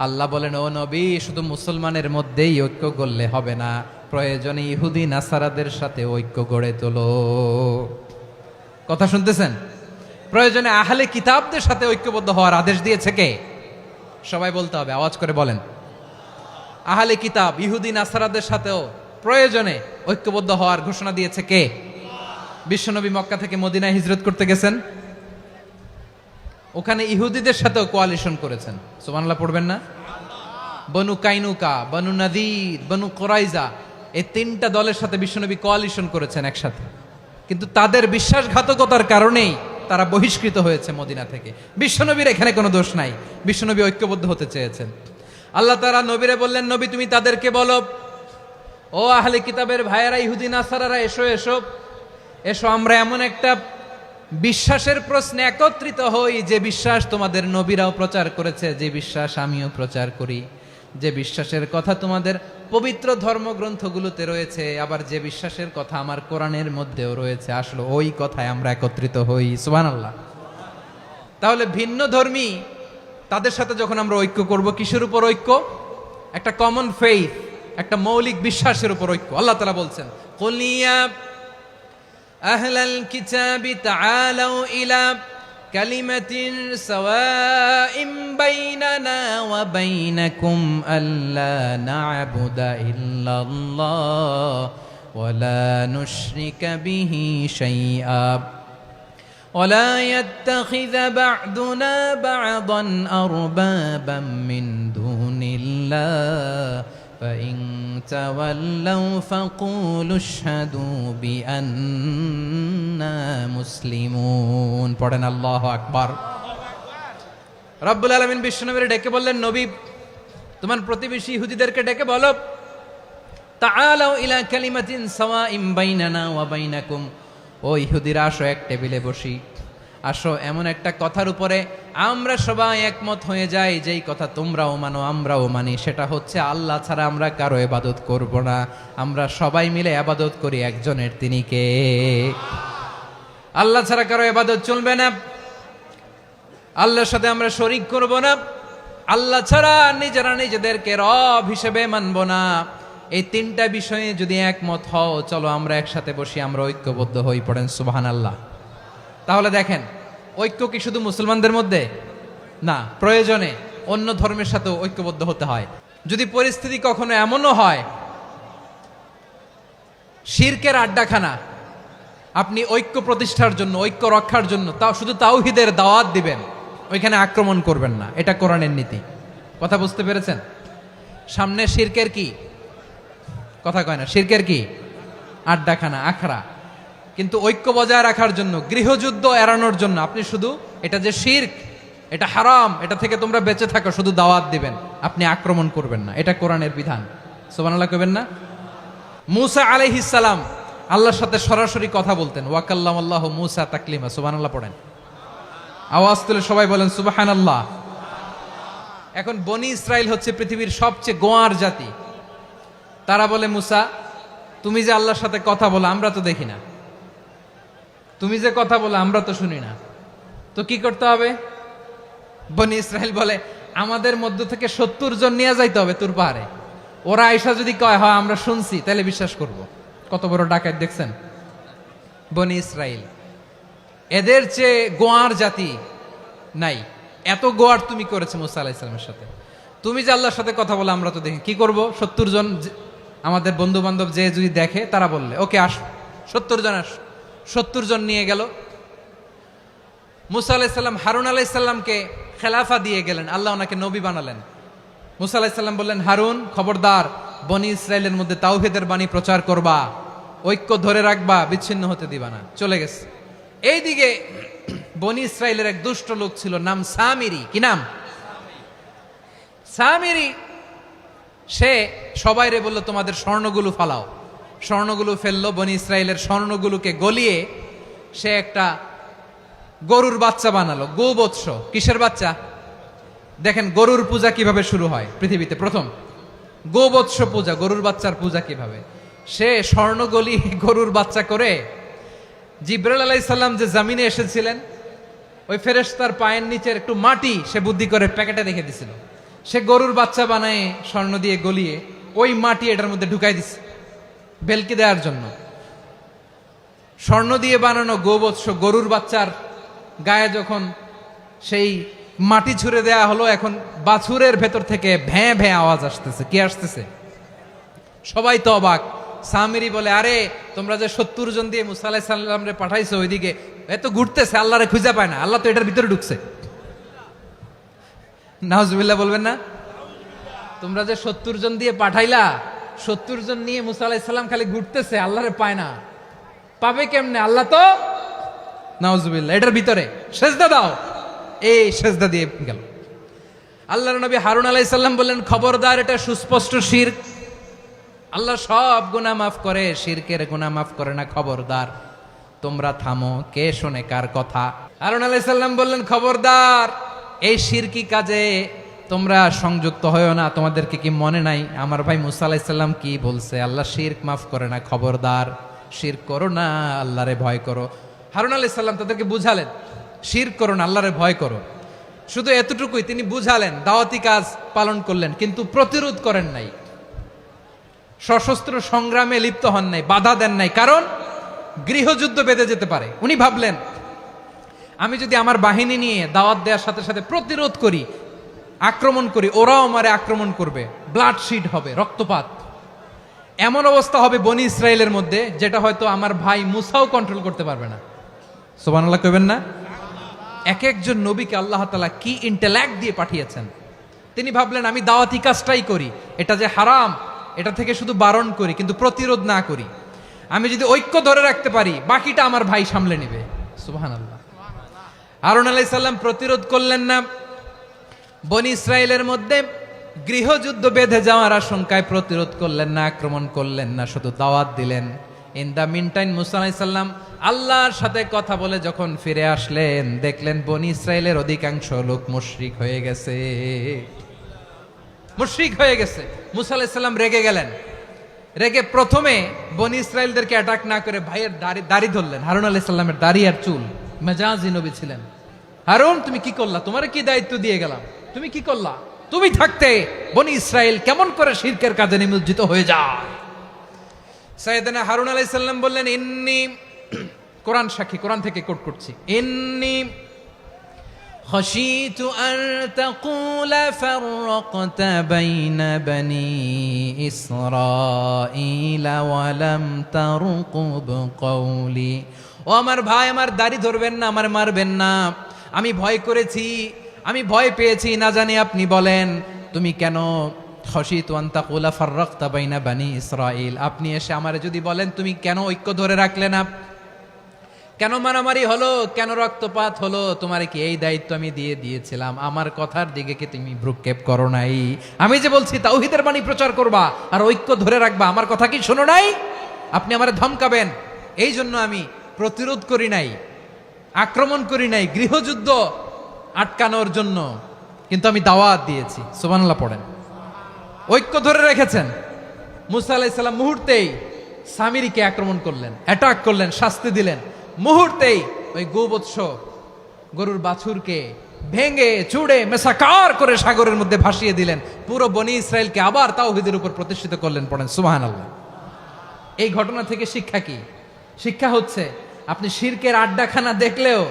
Speaker 1: আল্লাহ বলেন, ও নবী, শুধু মুসলমানের মধ্যেই ঐক্য গড়লে হবে না, প্রয়োজনে ইহুদি নাসারাদের সাথে ঐক্য গড়ে তোলো। কথা শুনতেছেন? প্রয়োজনে আহলে কিতাবদের সাথে ঐক্যবদ্ধ হওয়ার আদেশ দিয়েছে কে? সবাই বলতে হবে, আওয়াজ করে বলেন। আহলে কিতাব, ইহুদি নাসারাদের সাথেও প্রয়োজনে ঐক্যবদ্ধ হওয়ার ঘোষণা দিয়েছে কে? বিশ্বনবী মক্কা থেকে মদিনায় হিজরত করতে গেছেন, ওখানে ইহুদিদের সাথেও কোয়ালিশন করেছেন। সুবহানাল্লাহ পড়বেন না? বনু কাইনুকা, বনু নাদির, বনু কুরাইজা, এই 3টা দলের সাথে বিশ্বনবী কোয়ালিশন করেছেন একসাথে। কিন্তু তাদের বিশ্বাসঘাতকতার কারণেই তারা বহিষ্কৃত হয়েছে মদিনা থেকে। বিশ্বনবীর এখানে কোনো দোষ নাই, বিশ্বনবী ঐক্যবদ্ধ হতে চেয়েছেন। আল্লাহ তাআলা নবীরে বললেন, নবী তুমি তাদেরকে বলো, ও আহলে কিতাবের ভাইয়েরা, ইহুদি নাসারারা, এসো এসো এসো, আমরা এমন একটা বিশ্বাসের প্রশ্নে একত্রিত হই যে বিশ্বাস তোমাদের নবীরাও প্রচার করেছে, যে বিশ্বাস আমিও প্রচার করি, যে বিশ্বাসের কথা তোমাদের পবিত্র ধর্মগ্রন্থগুলোতে রয়েছে, আবার যে বিশ্বাসের কথা আমার কোরআনের মধ্যেও রয়েছে, আসলে ওই কথায় আমরা একত্রিত হই। সুবহানাল্লাহ। তাহলে ভিন্ন ধর্মী তাদের সাথে যখন আমরা ঐক্য করব, কিসের উপর ঐক্য? একটা কমন ফেইথ, একটা মৌলিক বিশ্বাসের উপর ঐক্য। আল্লাহ তাআলা বলছেন, কুল ইয়া আহলাল কিতাবি তাআলাউ ইলা কালিমাতিন সাওয়াইম বাইনানা ওয়া বাইনাকুম আল্লা না'বুদা ইল্লাল্লাহ ওয়া লা নুশরিকা বিহি শাইআ ولا يتخذ بعضنا بعضا أربابا من دون الله فإن تولوا فقولوا اشهدوا بأننا مسلمون। পড়েন আল্লাহু আকবার। রব্বুল আলামিন বিশ্বনবীর ডেকে বললেন, নবী তোমার প্রতিবেশী ইহুদিদেরকে ডেকে বলো, তাআলাউ ইলা কালিমাতিন সাওয়াইম বাইনানা ওয়া বাইনাকুম, ও ইহুদিরা আসো এক টেবিলে বসি, আসো এমন একটা কথার উপরে আমরা সবাই একমত হয়ে যাই, যেই কথা তোমরাও মানো আমরাও মানি, সেটা হচ্ছে আল্লাহ ছাড়া আমরা কারো ইবাদত করব না, আমরা সবাই মিলে ইবাদত করি একজনের, তিনি কে? আল্লাহ ছাড়া কারো ইবাদত চলবে না, আল্লাহর সাথে আমরা শরীক করব না, আল্লাহ ছাড়া নিজেরা নিজেদেরকে রব হিসেবে মানব না। এই তিনটা বিষয়ে যদি একমত হও, চলো আমরা একসাথে বসি, আমরা ঐক্যবদ্ধ হই। পড়েন সুবহানাল্লাহ। তাহলে দেখেন, ঐক্য কি শুধু মুসলমানদের মধ্যে না, প্রয়োজনে অন্য ধর্মের সাথেও ঐক্যবদ্ধ হতে হয়। যদি পরিস্থিতি কখনো এমনও হয় শিরকের আড্ডাখানা, আপনি ঐক্য প্রতিষ্ঠার জন্য, ঐক্য রক্ষার জন্য তাও শুধু তাওহীদের দাওয়াত দিবেন, ওইখানে আক্রমণ করবেন না, এটা কোরআনের নীতি। কথা বুঝতে পেরেছেন? সামনে শিরকের কি কথা কয় না, শিরকের কি আড্ডাখানা, আখড়া, কিন্তু ঐক্য বজায় রাখার জন্য, গৃহযুদ্ধ এড়ানোর জন্য আপনি শুধু এটা যে শিরক, এটা হারাম, এটা থেকে তোমরা বেঁচে থাকো, শুধু দাওয়াত দিবেন, আপনি আক্রমণ করবেন না, এটা কোরআনের বিধান। সুবহানাল্লাহ কইবেন না? মূসা আলাইহিস সালাম আল্লাহর সাথে সরাসরি কথা বলতেন, ওয়া কাল্লামাল্লাহু মূসা তাকলিমা। সুবহানাল্লাহ পড়েন, আওয়াজ তুলে সবাই বলেন সুবহানাল্লাহ। এখন বনি ইসরাইল হচ্ছে পৃথিবীর সবচেয়ে গোয়ার জাতি। তারা বলে, মূসা তুমি যে আল্লাহর সাথে কথা বলো আমরা তো দেখি না, তুমি যে কথা বলো আমরা তো শুনি না, তো কি করতে হবে? বনি ইসরাইল বলে, আমাদের মধ্য থেকে 70 জন নিয়ে যাইতে হবে তুর পাহাড়ে, ওরা আয়েশা যদি কয় হয় আমরা শুনছি, তাহলে বিশ্বাস করব। কত বড় ডাকাত দেখছেন বনি ইসরাইল। এদের চেয়ে গোয়ার জাতি নাই, এত গোয়ার তুমি করেছে মূসা আলাইহিস সালামের সাথে। তুমি যে আল্লাহর সাথে কথা বলো আমরা তো দেখি, কি করব? 70 জন আমাদের বন্ধু বান্ধব যে যদি দেখে, তারা বললে ওকে আস, 70 জন আস। 70 জন নিয়ে গেল। মূসা আলাইহিস সালাম হারুন আলাইহিস সালামকে খেলাফা দিয়ে গেলেন, আল্লাহ ওনাকে নবী বানালেন। মূসা আলাইহিস সালাম বললেন, হারুন খবরদার, বনি ইসরাইলের মধ্যে তাওহীদের বাণী প্রচার করবা, ঐক্য ধরে রাখবা, বিচ্ছিন্ন হতে দিবা না। চলে গেছে। এইদিকে বনি ইসরাইলের এক দুষ্ট লোক ছিল, নাম সামিরি। কি নাম? সামিরি। সে সবাইরে বলল, তোমাদের স্বর্ণগুলো ফালাও। স্বর্ণগুলো ফেললো, বনি ইসরাইলের স্বর্ণগুলোকে গলিয়ে সে একটা গরুর বাচ্চা বানালো, গোবৎস। কিসের বাচ্চা? দেখেন গরুর পূজা কিভাবে শুরু হয় পৃথিবীতে, প্রথম গোবৎস পূজা, গরুর বাচ্চার পূজা কিভাবে। সে স্বর্ণ গলি গরুর বাচ্চা করে, জিবরাইল আলাইহিস সালাম যে জমিনে এসেছিলেন, ওই ফেরেশতার পায়ের নিচের একটু মাটি সে বুদ্ধি করে প্যাকেটে রেখে দিছিল। সে গরুর বাচ্চা বানায় স্বর্ণ দিয়ে গলিয়ে ওই মাটি এটার মধ্যে ঢুকাই দিছে ভেলকি দেওয়ার জন্য। স্বর্ণ দিয়ে বানানো গোবৎস গরুর বাচ্চার গায়ে যখন সেই মাটি ছুঁড়ে দেয়া হলো, এখন বাছুরের ভেতর থেকে ভ্যাঁ ভ্যাঁ আওয়াজ আসতেছে। কি আসতেছে? সবাই তো অবাক। সামিরি বলে, আরে তোমরা যে 70 জন দিয়ে মূসা আলাইহিস সালামরে পাঠাইছো, ওইদিকে এত ঘুরতেছে, আল্লাহরে খুঁজে পায় না, আল্লাহ তো এটার ভিতরে ঢুকছে। নাউজুবিল্লাহ বলবেন না? তোমরা যে 70 জন দিয়ে পাঠাইলা, 70 জন নিয়ে মূসা আলাইহিস সালাম খালি ঘুরতেছে, আল্লাহরে পায় না। পাবে কেমনে? আল্লাহ তো, নাউজুবিল্লাহ, এটার ভিতরে সেজদা দাও। এই সেজদা দিয়ে গেল। আল্লাহর নবী হারুন আলাইহিস সালাম বললেন, খবরদার, এটা সুস্পষ্ট শিরক, আল্লাহ সব গুনাহ মাফ করে, শিরকের গুনাহ মাফ করে না। খবরদার, তোমরা থামো। কে শোনে কার কথা? হারুন আলাইহিস সালাম বললেন, খবরদার, এই শিরকি কাজে তোমরা সংযুক্ত হয়েও না। তোমাদেরকে কি মনে নাই আমার ভাই মুসা আলাইহিস সালাম কি বলছে? আল্লাহ শিরক মাফ করে না। খবরদার, শিরক করো না, আল্লাহরে ভয় করো। হারুন আলাইহিস সালাম তাদেরকে বুঝালেন, শিরক করো না, আল্লাহরে ভয় করো। শুধু এতটুকুই তিনি বুঝালেন, দাওয়াতি কাজ পালন করলেন, কিন্তু প্রতিরোধ করেন নাই, সশস্ত্র সংগ্রামে লিপ্ত হন নাই, বাধা দেন নাই। কারণ গৃহযুদ্ধ বেঁধে যেতে পারে। উনি ভাবলেন, আমি যদি আমার বাহিনী নিয়ে দাওয়াত দেওয়ার সাথে সাথে প্রতিরোধ করি, আক্রমণ করি, ওরাও আমারে আক্রমণ করবে, ব্লাডশিড হবে, রক্তপাত। এমন অবস্থা হবে বনি ইসরায়েলের মধ্যে, যেটা হয়তো আমার ভাই মুসাও কন্ট্রোল করতে পারবে না। সুবহানাল্লাহ কইবেন না? এক একজন নবীকে আল্লাহ তাআলা কি ইন্টেলেক্ট দিয়ে পাঠিয়েছেন। তিনি ভাবলেন, আমি দাওয়াতি কাজটাই করি, এটা যে হারাম এটা থেকে শুধু বারণ করি, কিন্তু প্রতিরোধ না করি। আমি যদি ঐক্য ধরে রাখতে পারি, বাকিটা আমার ভাই সামলে নেবে। সুবহানাল্লাহ। হারুন আলাইহিস সালাম প্রতিরোধ করলেন না। বনি ইসরায়েলের মধ্যে গৃহযুদ্ধ বেঁধে যাওয়ার আশঙ্কায় প্রতিরোধ করলেন না, আক্রমণ করলেন না, শুধু দাওয়াত দিলেন। ইন দা মিন টাইম মুসা আলাইহিস সালাম আল্লাহর সাথে কথা বলে যখন ফিরে আসলেন, দেখলেন বনি ইসরায়েলের অধিকাংশ লোক মুশরিক হয়ে গেছে। মুশরিক হয়ে গেছে। মুসা আলাইহিস সালাম রেগে গেলেন। রেগে প্রথমে বনি ইসরায়েলদেরকে অ্যাটাক না করে ভাইয়ের দাড়ি ধরলেন। হারুন আলাইহিস সালামের দাড়ি আর চুল। মেজাজি নবী ছিলেন। হারুন, তুমি কি করলা? তোমারে কি দায়িত্ব দিয়ে গেলাম, তুমি কি করলা? তুমি থাকতে বনি ইসরায়েল কেমন করে শিরকের কাজে নিমজ্জিত হয়ে যায়? সাইয়েদনা হারুন আলাইহিস সালাম বললেন, ইন্নী, কোরআন সাক্ষী, কোরআন থেকে কোট করছি, ইন্নী খাশিতু আন তাকুলা ফাররাকতা বাইনা বনি ইসরাঈলা ওয়া লাম তারকুব কওলি। ও আমার ভাই, আমার দাড়ি ধরবেন না, আমার মারবেন না। আমি ভয় করেছি, আমি ভয় পেয়েছি, না জানি আপনি বলেন তুমি কেন খাশিতু আন তাকুলা ফাররাকতা বাইনা বনি ইসরাঈল। আপনি এসে আমারে যদি বলেন তুমি কেন ঐক্য ধরে রাখলে না, কেন মারামারি হলো, কেন রক্তপাত হলো, তোমার কি এই দায়িত্ব আমি দিয়ে দিয়েছিলাম? আমার কথার দিকে কি তুমি ভ্রুক্ষেপ করো নাই? আমি যে বলছি তাওহীদের বাণী প্রচার করবা আর ঐক্য ধরে রাখবা, আমার কথা কি শোনো নাই? আপনি আমারে ধমকাবেন, এই জন্য আমি প্রতিরোধ করি নাই, আক্রমণ করি নাই, গৃহযুদ্ধ আটকানোর জন্য, কিন্তু আমি দাওয়াত দিয়েছি। সুবহানাল্লাহ পড়েন। ঐক্য ধরে রেখেছেন। মুসা আলাইহিস সালাম মুহূর্তেই সামিরীকে আক্রমণ করলেন, অ্যাটাক করলেন, শাস্তি দিলেন। মুহূর্তেই ওই গোবৎস গরুর বাছুরকে ভেঙে চুড়ে মেসাকার করে সাগরের মধ্যে ভাসিয়ে দিলেন। পুরো বনি ইসরায়েলকে আবার তাওহীদের উপর প্রতিষ্ঠিত করলেন। পড়েন সুবহানাল্লাহ। এই ঘটনা থেকে শিক্ষা কি? শিক্ষা হচ্ছে, আপনি শিরকের আড্ডাখানা দেখলেও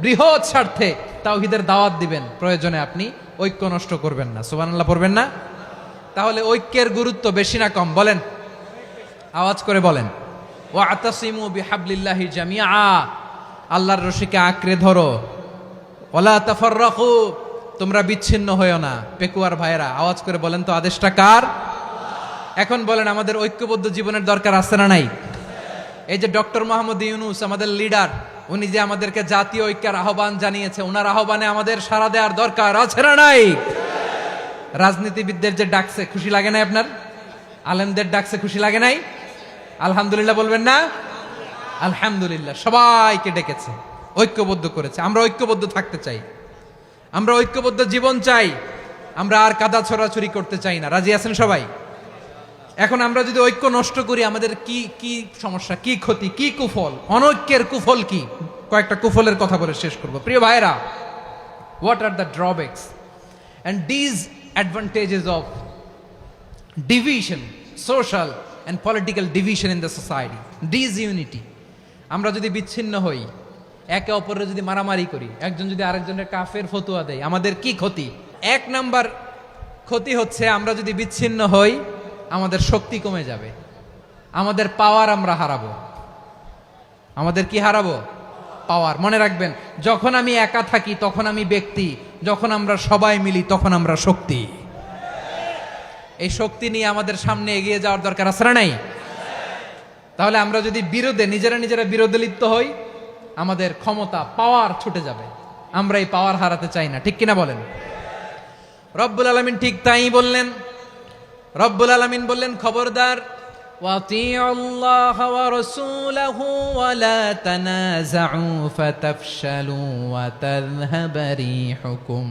Speaker 1: বৃহৎ স্বার্থে তাওহীদের দাওয়াত দিবেন, প্রয়োজনে আপনি ঐক্য নষ্ট করবেন না। সুবহানাল্লাহ পড়বেন না? তাহলে ঐক্যের গুরুত্ব বেশি না কম? বলেন, আওয়াজ করে বলেন। ওয়াতাসিমু বিহাবলিল্লাহি জামিআ, আল্লাহর রশিকে আঁকড়ে ধরো। ওয়ালা তাফাররাকু, তোমরা বিচ্ছিন্ন হয়ো না। পেকুয়ার ভাইয়েরা আওয়াজ করে বলেন তো, আদেশটা কার? এখন বলেন, আমাদের ঐক্যবদ্ধ জীবনের দরকার আছে না নাই? এই যে ডক্টর মোহাম্মদ ইউনূস আমাদের লিডার, উনি যে আমাদেরকে জাতীয় ঐক্যের আহ্বান জানিয়েছে, ওনার আহ্বানে আমাদের সাড়া দেওয়ার দরকার আছে না নাই? রাজনীতিবিদদের যে ডাকছে, খুশি লাগে নাই আপনার? আলেমদের ডাকছে, খুশি লাগে নাই? আলহামদুলিল্লাহ বলবেন না? আলহামদুলিল্লাহ। সবাইকে ডেকেছে, ঐক্যবদ্ধ করেছে। আমরা ঐক্যবদ্ধ থাকতে চাই, আমরা ঐক্যবদ্ধ জীবন চাই, আমরা আর কাদা ছড়াছড়ি করতে চাই না। রাজি আছেন সবাই? এখন আমরা যদি ঐক্য নষ্ট করি, আমাদের কি কি সমস্যা, কি ক্ষতি, কি কুফল? অনৈক্যের কুফল কি? কয়েকটা কুফলের কথা বলে শেষ করব। প্রিয় ভাইরা, what are the drawbacks and disadvantages of division, social and political division in the society, disunity? আমরা যদি বিচ্ছিন্ন হই, একে অপরের যদি মারামারি করি, একজন যদি আরেকজনের কাফের ফতোয়া দেয়, আমাদের কি ক্ষতি? এক নাম্বার ক্ষতি হচ্ছে, আমরা যদি বিচ্ছিন্ন হই, আমাদের শক্তি কমে যাবে, আমাদের পাওয়ার আমরা হারাবো। আমাদের কি হারাবো? পাওয়ার। মনে রাখবেন, যখন আমি একা থাকি তখন আমি ব্যক্তি, যখন আমরা সবাই মিলি তখন আমরা শক্তি। এই শক্তি নিয়ে আমাদের সামনে এগিয়ে যাওয়ার দরকার আছে না নাই? তাহলে আমরা যদি নিজেরা বিরোধে লিপ্ত হই, আমাদের ক্ষমতা, পাওয়ার ছুটে যাবে। আমরা এই পাওয়ার হারাতে চাই না, ঠিক কিনা বলেন? রব্বুল আলামিন ঠিক তাই বললেন। রব্বুল আলামিন বললেন, খবরদার, وَأَطِيعُوا اللَّهَ وَرَسُولَهُ وَلَا تَنَازَعُوا فَتَفْشَلُوا وَتَذْهَبَ رِيحُكُمْ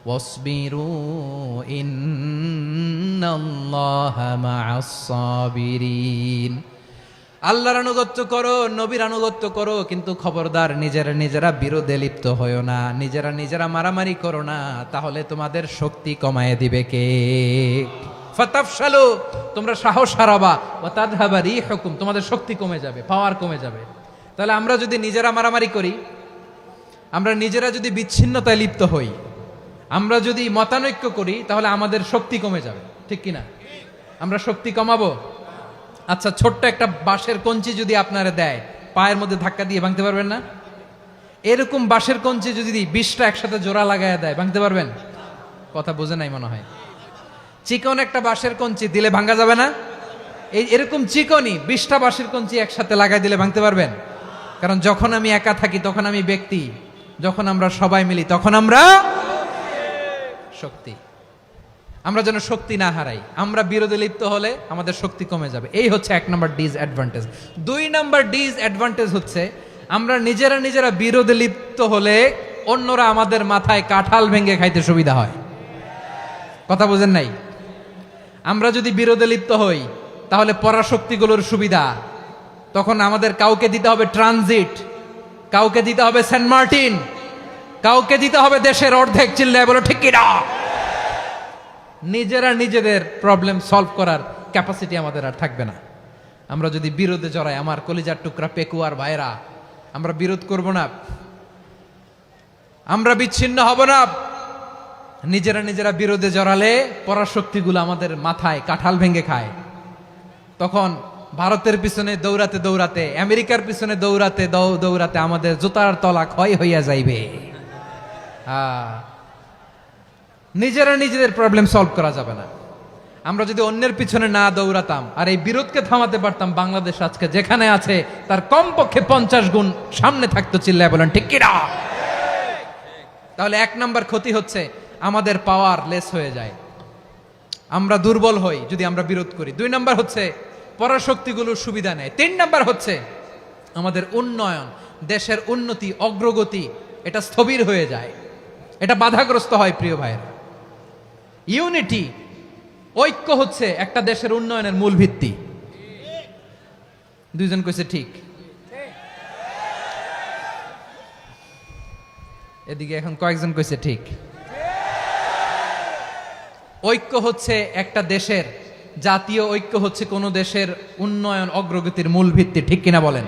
Speaker 1: وَاصْبِرُوا إِنَّ اللَّهَ مَعَ الصَّابِرِينَ। আল্লাহর আনুগত্য করো, নবীর আনুগত্য করো, কিন্তু খবরদার নিজেরা বিরোধে লিপ্ত হয়ো না, নিজেরা মারামারি করো না, তাহলে তোমাদের শক্তি কমায় দিবে কে? ফাতাফশালু, তোমরা সাহস হারাবা, ওয়া তাযহাবা রিহুকুম, তোমাদের শক্তি কমে যাবে, পাওয়ার কমে যাবে। তাহলে আমরা যদি নিজেরা মারামারি করি, আমরা নিজেরা যদি বিচ্ছিন্নতায় লিপ্ত হই, আমরা যদি মতানৈক্য করি, তাহলে আমাদের শক্তি কমে যাবে, ঠিক কিনা? আমরা শক্তি কমাবো? আচ্ছা, ছোট্ট একটা বাঁশের কঞ্চি যদি আপনারা দেয়, পায়ের মধ্যে ধাক্কা দিয়ে ভাঙতে পারবেন না? এরকম বাঁশের কঞ্চি যদি 20টা একসাথে জোড়া লাগায় দেয়, ভাঙতে পারবেন? কথা বোঝে নাই মনে হয়। চিকন একটা বাঁশের কঞ্চি দিলে ভাঙা যাবে না? এরকম চিকনই 20টা বাঁশের কঞ্চি একসাথে লাগাই দিলে ভাঙতে পারবেন? কারণ যখন আমি একা থাকি তখন আমি ব্যক্তি, যখন আমরা সবাই মিলি তখন আমরা শক্তি। আমরা যেন শক্তি না হারাই। আমরা বিরোধে লিপ্ত হলে আমাদের শক্তি কমে যাবে। এই হচ্ছে 1 নম্বর ডিসঅ্যাডভান্টেজ। 2 নম্বর ডিসঅ্যাডভান্টেজ হচ্ছে আমরা নিজেরা বিরোধে লিপ্ত হলে অন্যরা আমাদের মাথায় কাঁঠাল ভেঙে খাইতে সুবিধা হয়। কথা বোঝেন নাই? আমরা যদি বিরোধে লিপ্ত হই তাহলে পরাশক্তিগুলোর সুবিধা, তখন আমাদের কাউকে দিতে হবে ট্রানজিট, কাউকে দিতে হবে সেন্ট মার্টিন, কাউকে দিতে হবে দেশের অর্ধেক। চিল্লায় বলো ঠিক কিনা? নিজেদের প্রবলেম সলভ করার ক্যাপাসিটি আমাদের আর থাকবে না। আমরা যদি বিরোধে জড়াই, আমার কলিজার টুকরা পেকুয়ার ভাইরা, আমরা বিরোধ করব না, আমরা বিচ্ছিন্ন হব না। নিজেরা বিরোধে জড়ালে পরাশক্তিগুলো আমাদের মাথায় কাঁঠাল ভেঙে খায়। তখন ভারতের পিছনে দৌড়াতে, আমেরিকার পিছনে দৌড়াতে আমাদের জুতার তলা ক্ষয় হইয়া যাইবে। নিজেদের প্রবলেম সলভ করা যাবে না। আমরা যদি অন্যের পিছনে না দৌড়াতাম আর এই বিরোধকে থামাতে পারতাম, বাংলাদেশ আজকে যেখানে আছে তার কমপক্ষে 50 গুণ সামনে থাকতো। চিল্লায় বলেন ঠিক কিনা? তাহলে 1 নাম্বার ক্ষতি হচ্ছে আমাদের পাওয়ার লেস হয়ে যায়, আমরা দুর্বল হই যদি আমরা বিরোধ করি। 2 নাম্বার হচ্ছে পরাশক্তিগুলোর সুবিধা নেয়। 3 নাম্বার হচ্ছে আমাদের উন্নয়ন, দেশের উন্নতি, অগ্রগতি, এটা স্থবির হয়ে যায়, এটা বাধাগ্রস্ত হয়। প্রিয় ভাইয়েরা, ইউনিটি, ঐক্য হচ্ছে একটা দেশের উন্নয়নের মূল ভিত্তি। 2 জন কইছে ঠিক। এদিকে এখন কয়েকজন কইছে ঠিক। ঐক্য হচ্ছে একটা দেশের, জাতীয় ঐক্য হচ্ছে কোন দেশের উন্নয়ন অগ্রগতির মূল ভিত্তি, ঠিক কিনা বলেন?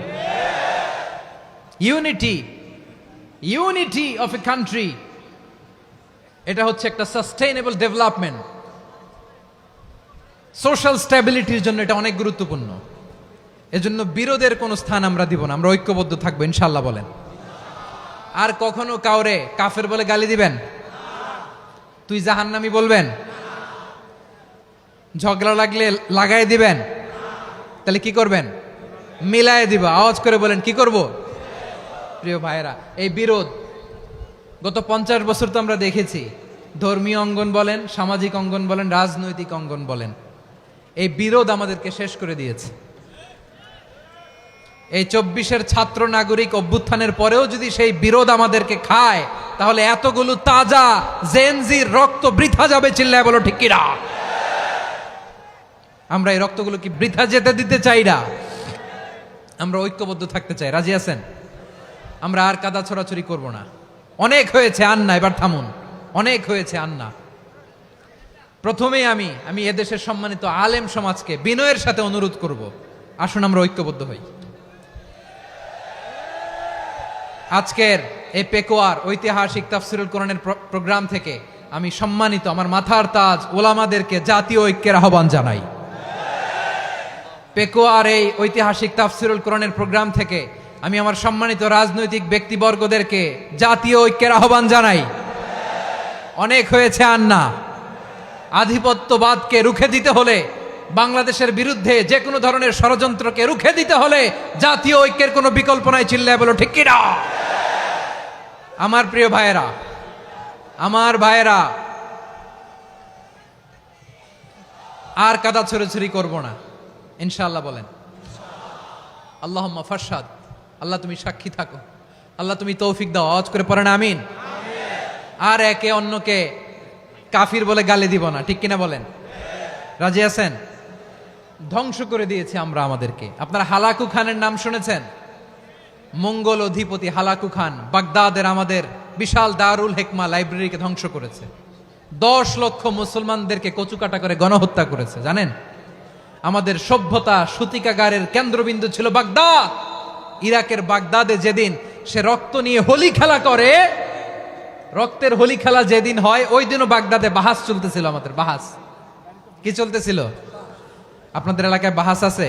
Speaker 1: ইউনিটি অফ এ কান্ট্রি, এটা হচ্ছে একটা সাস্টেইনেবল ডেভেলপমেন্ট, সোশ্যাল স্ট্যাবিলিটির জন্য এটা অনেক গুরুত্বপূর্ণ। এজন্য বিরোধের কোনো স্থান আমরা দিব না, আমরা ঐক্যবদ্ধ থাকবো ইনশাআল্লাহ বলেন। আর কখনো কাউরে কাফের বলে গালি দিবেন? তুই জাহান্নামী বলবেন? ঝগড়া লাগলে লাগাই দিবেন? তাহলে কি করবেন? মিলায় দিব। আওয়াজ করে বলেন কি করব? প্রিয় ভাইয়েরা, এই বিরোধ গত 50 বছর তো আমরা দেখেছি, ধর্মীয় অঙ্গন বলেন, সামাজিক অঙ্গন বলেন, রাজনৈতিক অঙ্গন বলেন, এই বিরোধ আমাদেরকে শেষ করে দিয়েছে। এই 24-এর ছাত্র নাগরিক অভ্যুত্থানের পরেও যদি সেই বিরোধ আমাদেরকে খায়, তাহলে এতগুলো তাজা জেনজির রক্ত বৃথা যাবে। চিল্লায় বলো ঠিক কিনা? আমরা এই রক্তগুলো কি বৃথা যেতে দিতে চাই না? আমরা ঐক্যবদ্ধ থাকতে চাই। রাজি আছেন? আমরা আর কাদা ছড়াছড়ি করব না। অনেক হয়েছে আন্না, এবার থামুন। অনেক হয়েছে আন্না। প্রথমেই আমি এদেশের সম্মানিত আলেম সমাজকে বিনয়ের সাথে অনুরোধ করব, আসুন আমরা ঐক্যবদ্ধ হই। আজকের এই পেকুয়ার ঐতিহাসিক তাফসিরুল কোরআনের প্রোগ্রাম থেকে আমি সম্মানিত আমার মাথার তাজ ওলামাদেরকে জাতীয় ঐক্যের আহ্বান জানাই। পেকুয়ার এই ঐতিহাসিক তাফসিরুল কোরআনের প্রোগ্রাম থেকে আমি আমার সম্মানিত রাজনৈতিক ব্যক্তিবর্গদেরকে জাতীয় ঐক্যের আহ্বান জানাই। অনেক হয়েছে আন্না। আধিপত্যবাদকে রুখে দিতে হলে, বাংলাদেশের বিরুদ্ধে যে কোনো ধরনের ষড়যন্ত্রকে রুখে দিতে হলে জাতীয় ঐক্যের কোনো বিকল্প নাই। চিল্লায় বলো ঠিক কিনা? আমার প্রিয় ভাইয়েরা, আর কাদা ছড়াছড়ি করব না।
Speaker 2: ইনশাআল্লাহ বলেন। আল্লাহুম্মা ফারশাদ, আল্লাহ তুমি সাক্ষী থাকো, আল্লাহ তুমি তৌফিক দাও। আওয়াজ করে পড়েন আমিন। আর একে অন্যকে কাফির বলে গালি দিব না, ঠিক কিনা বলেন? রাজি আছেন? ধ্বংস করে দিয়েছি আমরা আমাদেরকে। আপনারা হালাকু খানের নাম শুনেছেন? মঙ্গল অধিপতি হালাকু খান বাগদাদের আমাদের বিশাল দারুল হেকমা লাইব্রেরিকে ধ্বংস করেছে। 10 লক্ষ মুসলমানদেরকে কচুকাটা করে গণহত্যা করেছে, জানেন? আমাদের সভ্যতা সূতিকাগারের কেন্দ্রবিন্দু ছিল বাগদাদ। ইরাকের বাগদাদে যেদিন সে রক্ত নিয়ে হোলি খেলা করে, রক্তের হোলি খেলা যেদিন হয় ওই দিনও বাগদাদে বাহাস চলতেছিল। আমাদের বাহাস কি চলতেছিল? আপনাদের এলাকায় বাহাস আছে?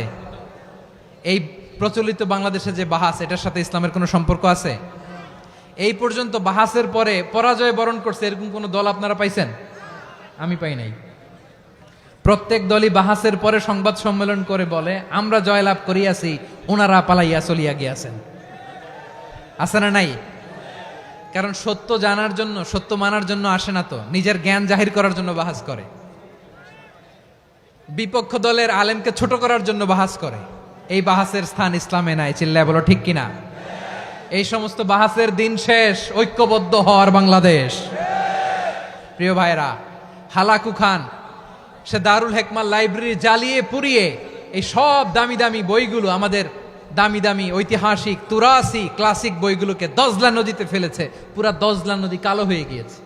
Speaker 2: এই প্রচলিত বাংলাদেশে যে বাহাস, এটার সাথে ইসলামের কোনো সম্পর্ক আছে? এই পর্যন্ত বাহাসের পরে পরাজয় বরণ করছে এরকম কোন দল আপনারা পাইছেন? আমি পাই নাই। প্রত্যেক দলই বাহাসের পরে সংবাদ সম্মেলন করে বলে আমরা জয়লাভ করিয়াছি, ওনারা পালাইয়া চলিয়া গিয়াছেন। আছে না নাই? কারণ সত্য জানার জন্য, সত্য মানার জন্য আসে না তো, নিজের জ্ঞান জাহির করার জন্য বাহাস করে। বিপক্ষ দলের আলেমকে ছোট করার জন্য বাহাস করে। এই বাহাসের স্থান ইসলামে নাই। চিল্লায় বলো ঠিক কিনা? এই সমস্ত বাহাসের দিন শেষ, ঐক্যবদ্ধ হওয়ার বাংলাদেশ। প্রিয় ভাইরা, হালাকু খান সে দারুল হেকমা লাইব্রেরি জ্বালিয়ে পুড়িয়ে এই সব দামি দামি বইগুলো, আমাদের দামি দামি ঐতিহাসিক তুরাসি ক্লাসিক বইগুলোকে দজলা নদীতে ফেলেছে। পুরা দজলা নদী কালো হয়ে গিয়েছে।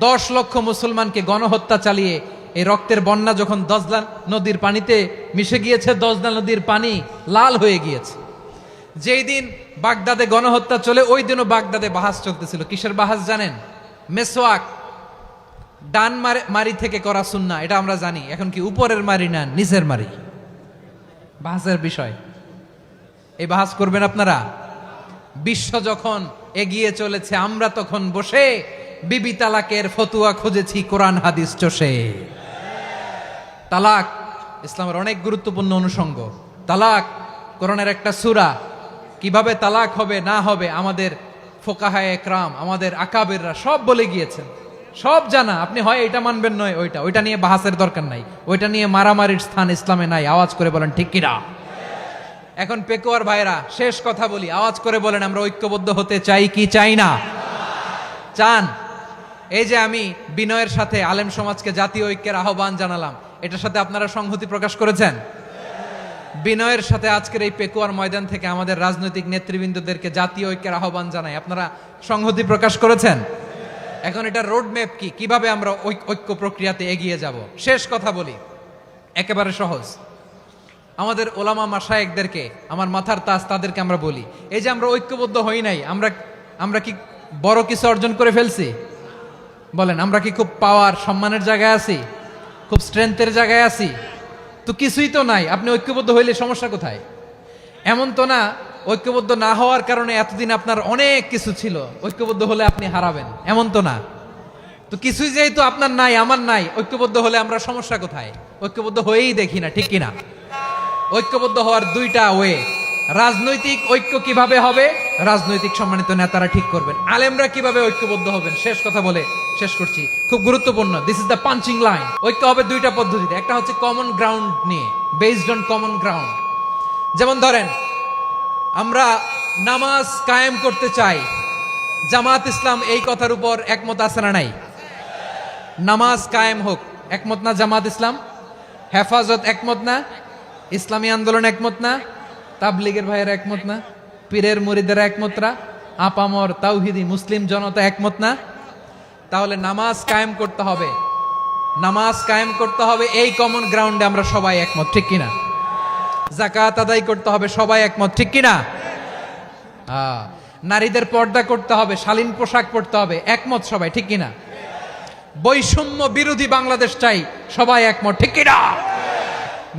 Speaker 2: 10 লক্ষ মুসলমানকে গণহত্যা চালিয়ে এই রক্তের বন্যা যখন দজলা নদীর পানিতে মিশে গিয়েছে, দজলা নদীর পানি লাল হয়ে গিয়েছে। যেই দিন বাগদাদে গণহত্যা চলে ওই দিনও বাগদাদে বাহাস চলতেছিল। কিসের বাহাস জানেন? মেসওয়াক, ডান মারি থেকে করা সুন্নাহ, এটা আমরা জানি। এখন কি উপরের মারি না নিচের মারি? বাহাসের বিষয়। এই বাহাস করবেন আপনারা? বিশ্ব যখন এগিয়ে চলেছে, আমরা তখন বসে বিবি তালাকের ফতুয়া খুঁজেছি কোরআন হাদিস চষে। তালাক ইসলামের অনেক গুরুত্বপূর্ণ অনুষঙ্গ। তালাক কোরআনের একটা সূরা। কিভাবে তালাক হবে না হবে আমাদের ফোকাহায়ে একরাম, আমাদের আকাবেররা সব বলে গিয়েছেন, সব জানা। আপনি হয় এটা মানবেন নয় ওইটা নিয়ে বাহাসের দরকার নাই, ওইটা নিয়ে মারামারির স্থান ইসলামে নাই। আওয়াজ করে বলেন ঠিক কিনা? এখন পেকুয়ার ভাইরা, শেষ কথা বলি, আওয়াজ করে বলেন আমরা ঐক্যবদ্ধ হতে চাই কি চাই না? চান? এই যে আমি বিনয়ের সাথে আলেম সমাজকে জাতীয় ঐক্যের আহ্বান জানালাম, এটার সাথে আপনারা সংহতি প্রকাশ করেছেন? বিনয়ের সাথে আজকের এই পেকুয়ার ময়দান থেকে আমাদের রাজনৈতিক নেতৃবৃন্দদেরকে জাতীয় ঐক্যের আহ্বান জানাই, আপনারা সংহতি প্রকাশ করেছেন? এখন এটা রোড ম্যাপ কি, কিভাবে আমরা ঐক্য প্রক্রিয়াতে এগিয়ে যাব? শেষ কথা বলি, একেবারে সহজ। আমাদের ওলামা মাশায়েখদেরকে, আমার মাথার তাজ, তাদেরকে আমরা বলি, এই যে আমরা ঐক্যবদ্ধ হই নাই, আমরা কি বড় কিছু অর্জন করে ফেলছি? বলেন, আমরা কি খুব পাওয়ার সম্মানের জায়গায় আছি? খুব স্ট্রেংথের জায়গায় আছি? তো কিছুই তো নাই। আপনি ঐক্যবদ্ধ হইলে সমস্যা কোথায়? এমন তো না ঐক্যবদ্ধ না হওয়ার কারণে এতদিন আপনার অনেক কিছু ছিল, ঐক্যবদ্ধ হলে আপনি হারাবেন, এমন তো না। তো কিছুই যেহেতু আপনার নাই, আমার নাই, ঐক্যবদ্ধ হলে আমরা সমস্যা কোথায়? ঐক্যবদ্ধ হয়েই দেখি না, ঠিক কিনা? ঐক্যবদ্ধ হওয়ার দুইটা ওয়ে। রাজনৈতিক ঐক্য কিভাবে হবে? রাজনৈতিক সম্মানিত নেতারা ঠিক করবেন। আলেমরা কিভাবে ঐক্যবদ্ধ হবেন? শেষ কথা বলে শেষ করছি, খুব গুরুত্বপূর্ণ। This is the punching line. ঐক্য হবে দুইটা পদ্ধতিতে। একটা হচ্ছে কমন গ্রাউন্ড নিয়ে, বেসড অন কমন গ্রাউন্ড। যেমন ধরেন, আমরা নামাজ কায়েম করতে চাই, জামাত ইসলাম এই কথার উপর একমত আছে না নাই? নামাজ কায়েম হোক, একমত না জামাত ইসলাম? হেফাজত একমত না? ইসলামী আন্দোলন একমত না? তাবলীগের ভাইয়েরা একমত না? পীরের মুরিদেরা একমত না? আপামর তাওহিদি মুসলিম জনতা একমত না? তাহলে নামাজ কায়েম করতে হবে, নামাজ কায়েম করতে হবে এই কমন গ্রাউন্ডে আমরা সবাই একমত, ঠিক কিনা? যাকাত আদায় করতে হবে, সবাই একমত, ঠিক কিনা? নারীদের পর্দা করতে হবে, শালীন পোশাক পরতে হবে, একমত সবাই, ঠিক কিনা? বৈষম্য বিরোধী বাংলাদেশ চাই, সবাই একমত, ঠিক কিনা?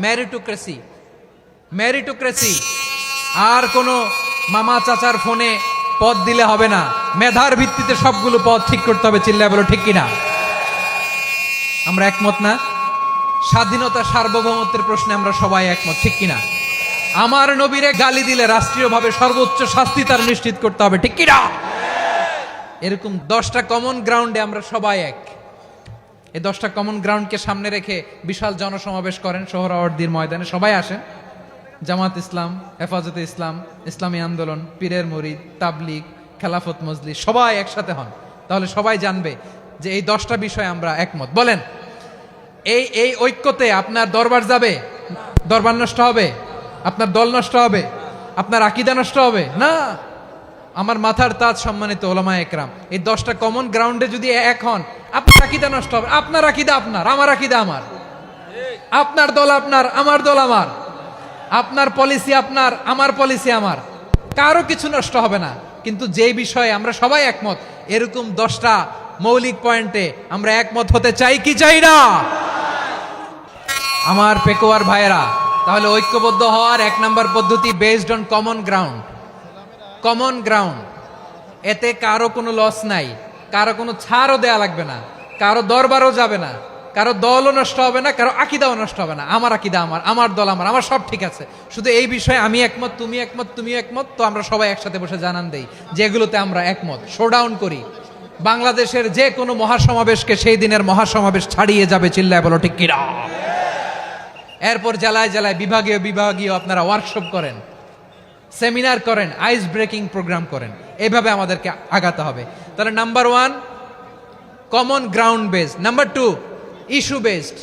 Speaker 2: মেরিটোক্রেসি, মেরিটোক্রেসি, আর কোন মামা চাচার ফোনে পদ দিলে হবে না, মেধার ভিত্তিতে সবগুলো পদ ঠিক করতে হবে। চিল্লায় বলো ঠিক কিনা? আমরা একমত না? স্বাধীনতা সার্বভৌমত্বের প্রশ্নে আমরা সবাই একমত, ঠিক কিনা? আমার নবীরে গালি দিলে রাষ্ট্রীয়ভাবে সর্বোচ্চ শাস্তি তার নিশ্চিত করতে হবে, ঠিক কিনা? এরকম 10টা কমন গ্রাউন্ডে আমরা সবাই এক। এই 10টা কমন গ্রাউন্ডকে সামনে রেখে বিশাল জনসমাবেশ করেন সোহরাওয়ার্দীর ময়দানে, সবাই আসেন। জামাত ইসলাম, হেফাজতে ইসলাম, ইসলামী আন্দোলন, পীরের মুরিদ, তাবলিগ, খেলাফত মজলিস সবাই একসাথে হন, তাহলে সবাই জানবে যে এই 10টা বিষয়ে আমরা একমত। বলেন, এই ঐক্যতে আপনার দরবার যাবে? দরবার নষ্ট হবে? আপনার দল নষ্ট হবে? আপনার আকীদা নষ্ট হবে? না। আমার মাথার তাজ সম্মানিত ওলামায়ে একরাম, এই 10টা কমন গ্রাউন্ডে যদি এক হন, আপনার আকীদা নষ্ট হবে? আপনার আকীদা আপনার, আমার আকীদা আমার, আপনার দল আপনার, আমার দল আমার, আপনার পলিসি আপনার, আমার পলিসি আমার, কারো কিছু নষ্ট হবে না। কিন্তু যে বিষয়ে আমরা সবাই একমত, এরকম 10টা মৌলিক পয়েন্টে আমরা একমত হতে চাই কি চাই না? আমার পেকোয়ার ভাইয়েরা, তাহলে ঐক্যবদ্ধ হওয়ার 1 নাম্বার পদ্ধতি based on common ground. Common ground, এতে কারো কোনো লস নাই, কারো কোনো ছাড়ও দেয়া লাগবে না, কারো দরবারও যাবে না, কারো দলও নষ্ট হবে না, কারো আকীদাও নষ্ট হবে না। আমার আকীদা আমার, আমার দল আমার, আমার সব ঠিক আছে। শুধু এই বিষয়ে আমি একমত, তুমি একমত, তুমি একমত, তো আমরা সবাই একসাথে বসে জানান দেই যেগুলোতে আমরা একমত, শোডাউন করি। বাংলাদেশের যে কোনো মহাসমাবেশকে সেই দিনের মহাসমাবেশ ছাড়িয়ে যাবে, চিল্লায় বলো ঠিক কিনা? এরপর জেলায় জেলায় বিভাগীয় বিভাগীয় আপনারা ওয়ার্কশপ করেন, সেমিনার করেন, আইস ব্রেকিং প্রোগ্রাম করেন, এইভাবে আমাদেরকে আগাতে হবে। তাহলে number 1 common ground based, number 2 issue based,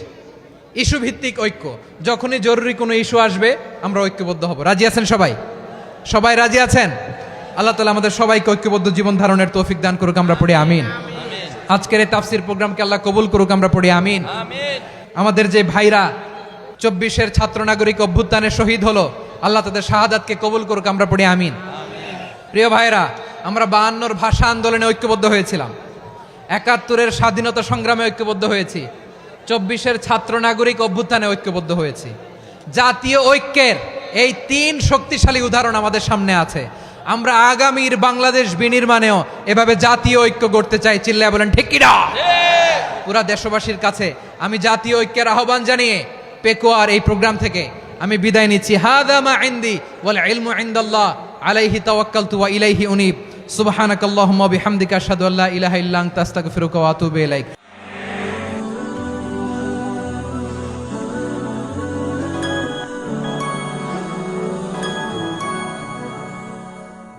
Speaker 2: issue ভিত্তিক ঐক্য। যখনই জরুরি কোনো ইস্যু আসবে আমরা ঐক্যবদ্ধ হব। রাজি আছেন সবাই? সবাই রাজি আছেন? আল্লাহ তাআলা আমাদের সবাইকে ঐক্যবদ্ধ জীবন ধারণের তৌফিক দান করুক, আমরা পড়ি আমিন। আজকের এই তাফসীর প্রোগ্রামকে আল্লাহ কবুল করুক, আমরা পড়ি আমিন। আমাদের যে ভাইরা 24-এর ছাত্র নাগরিক অভ্যুত্থানে শহীদ হলো, আল্লাহ তাদের শাহাদাতকে কবুল করুক, আমরা পড়ি আমিন। প্রিয় ভাইরা, আমরা 52-র ভাষা আন্দোলনে ঐক্যবদ্ধ হয়েছিলাম, 71-এর স্বাধীনতা সংগ্রামে ঐক্যবদ্ধ হয়েছি, 24-এর ছাত্র নাগরিক অভ্যুত্থানে ঐক্যবদ্ধ হয়েছি। জাতীয় ঐক্যের এই 3 শক্তিশালী উদাহরণ আমাদের সামনে আছে। আমরা আগামীর বাংলাদেশ বিনির্মাণেও এভাবে জাতীয় ঐক্য গড়তে চাই, চিল্লায় বলেন ঠিক কিনা? পুরা দেশবাসীর কাছে আমি জাতীয় ঐক্যের আহ্বান জানিয়ে পেকোয়ার এই প্রোগ্রাম থেকে আমি বিদায় নিচ্ছি। হাদা মা ইনদি ওয়াল ইলমু ইনদাল্লাহ আলাইহি তাওয়াক্কালতু ওয়া ইলাইহি উনীব। সুবহানাকাল্লাহুম্মা ওয়া বিহামদিকা আশহাদু আল্লা ইলাহা ইল্লা আনতা আস্তাগফিরুকা ওয়া আতুবু ইলাইক।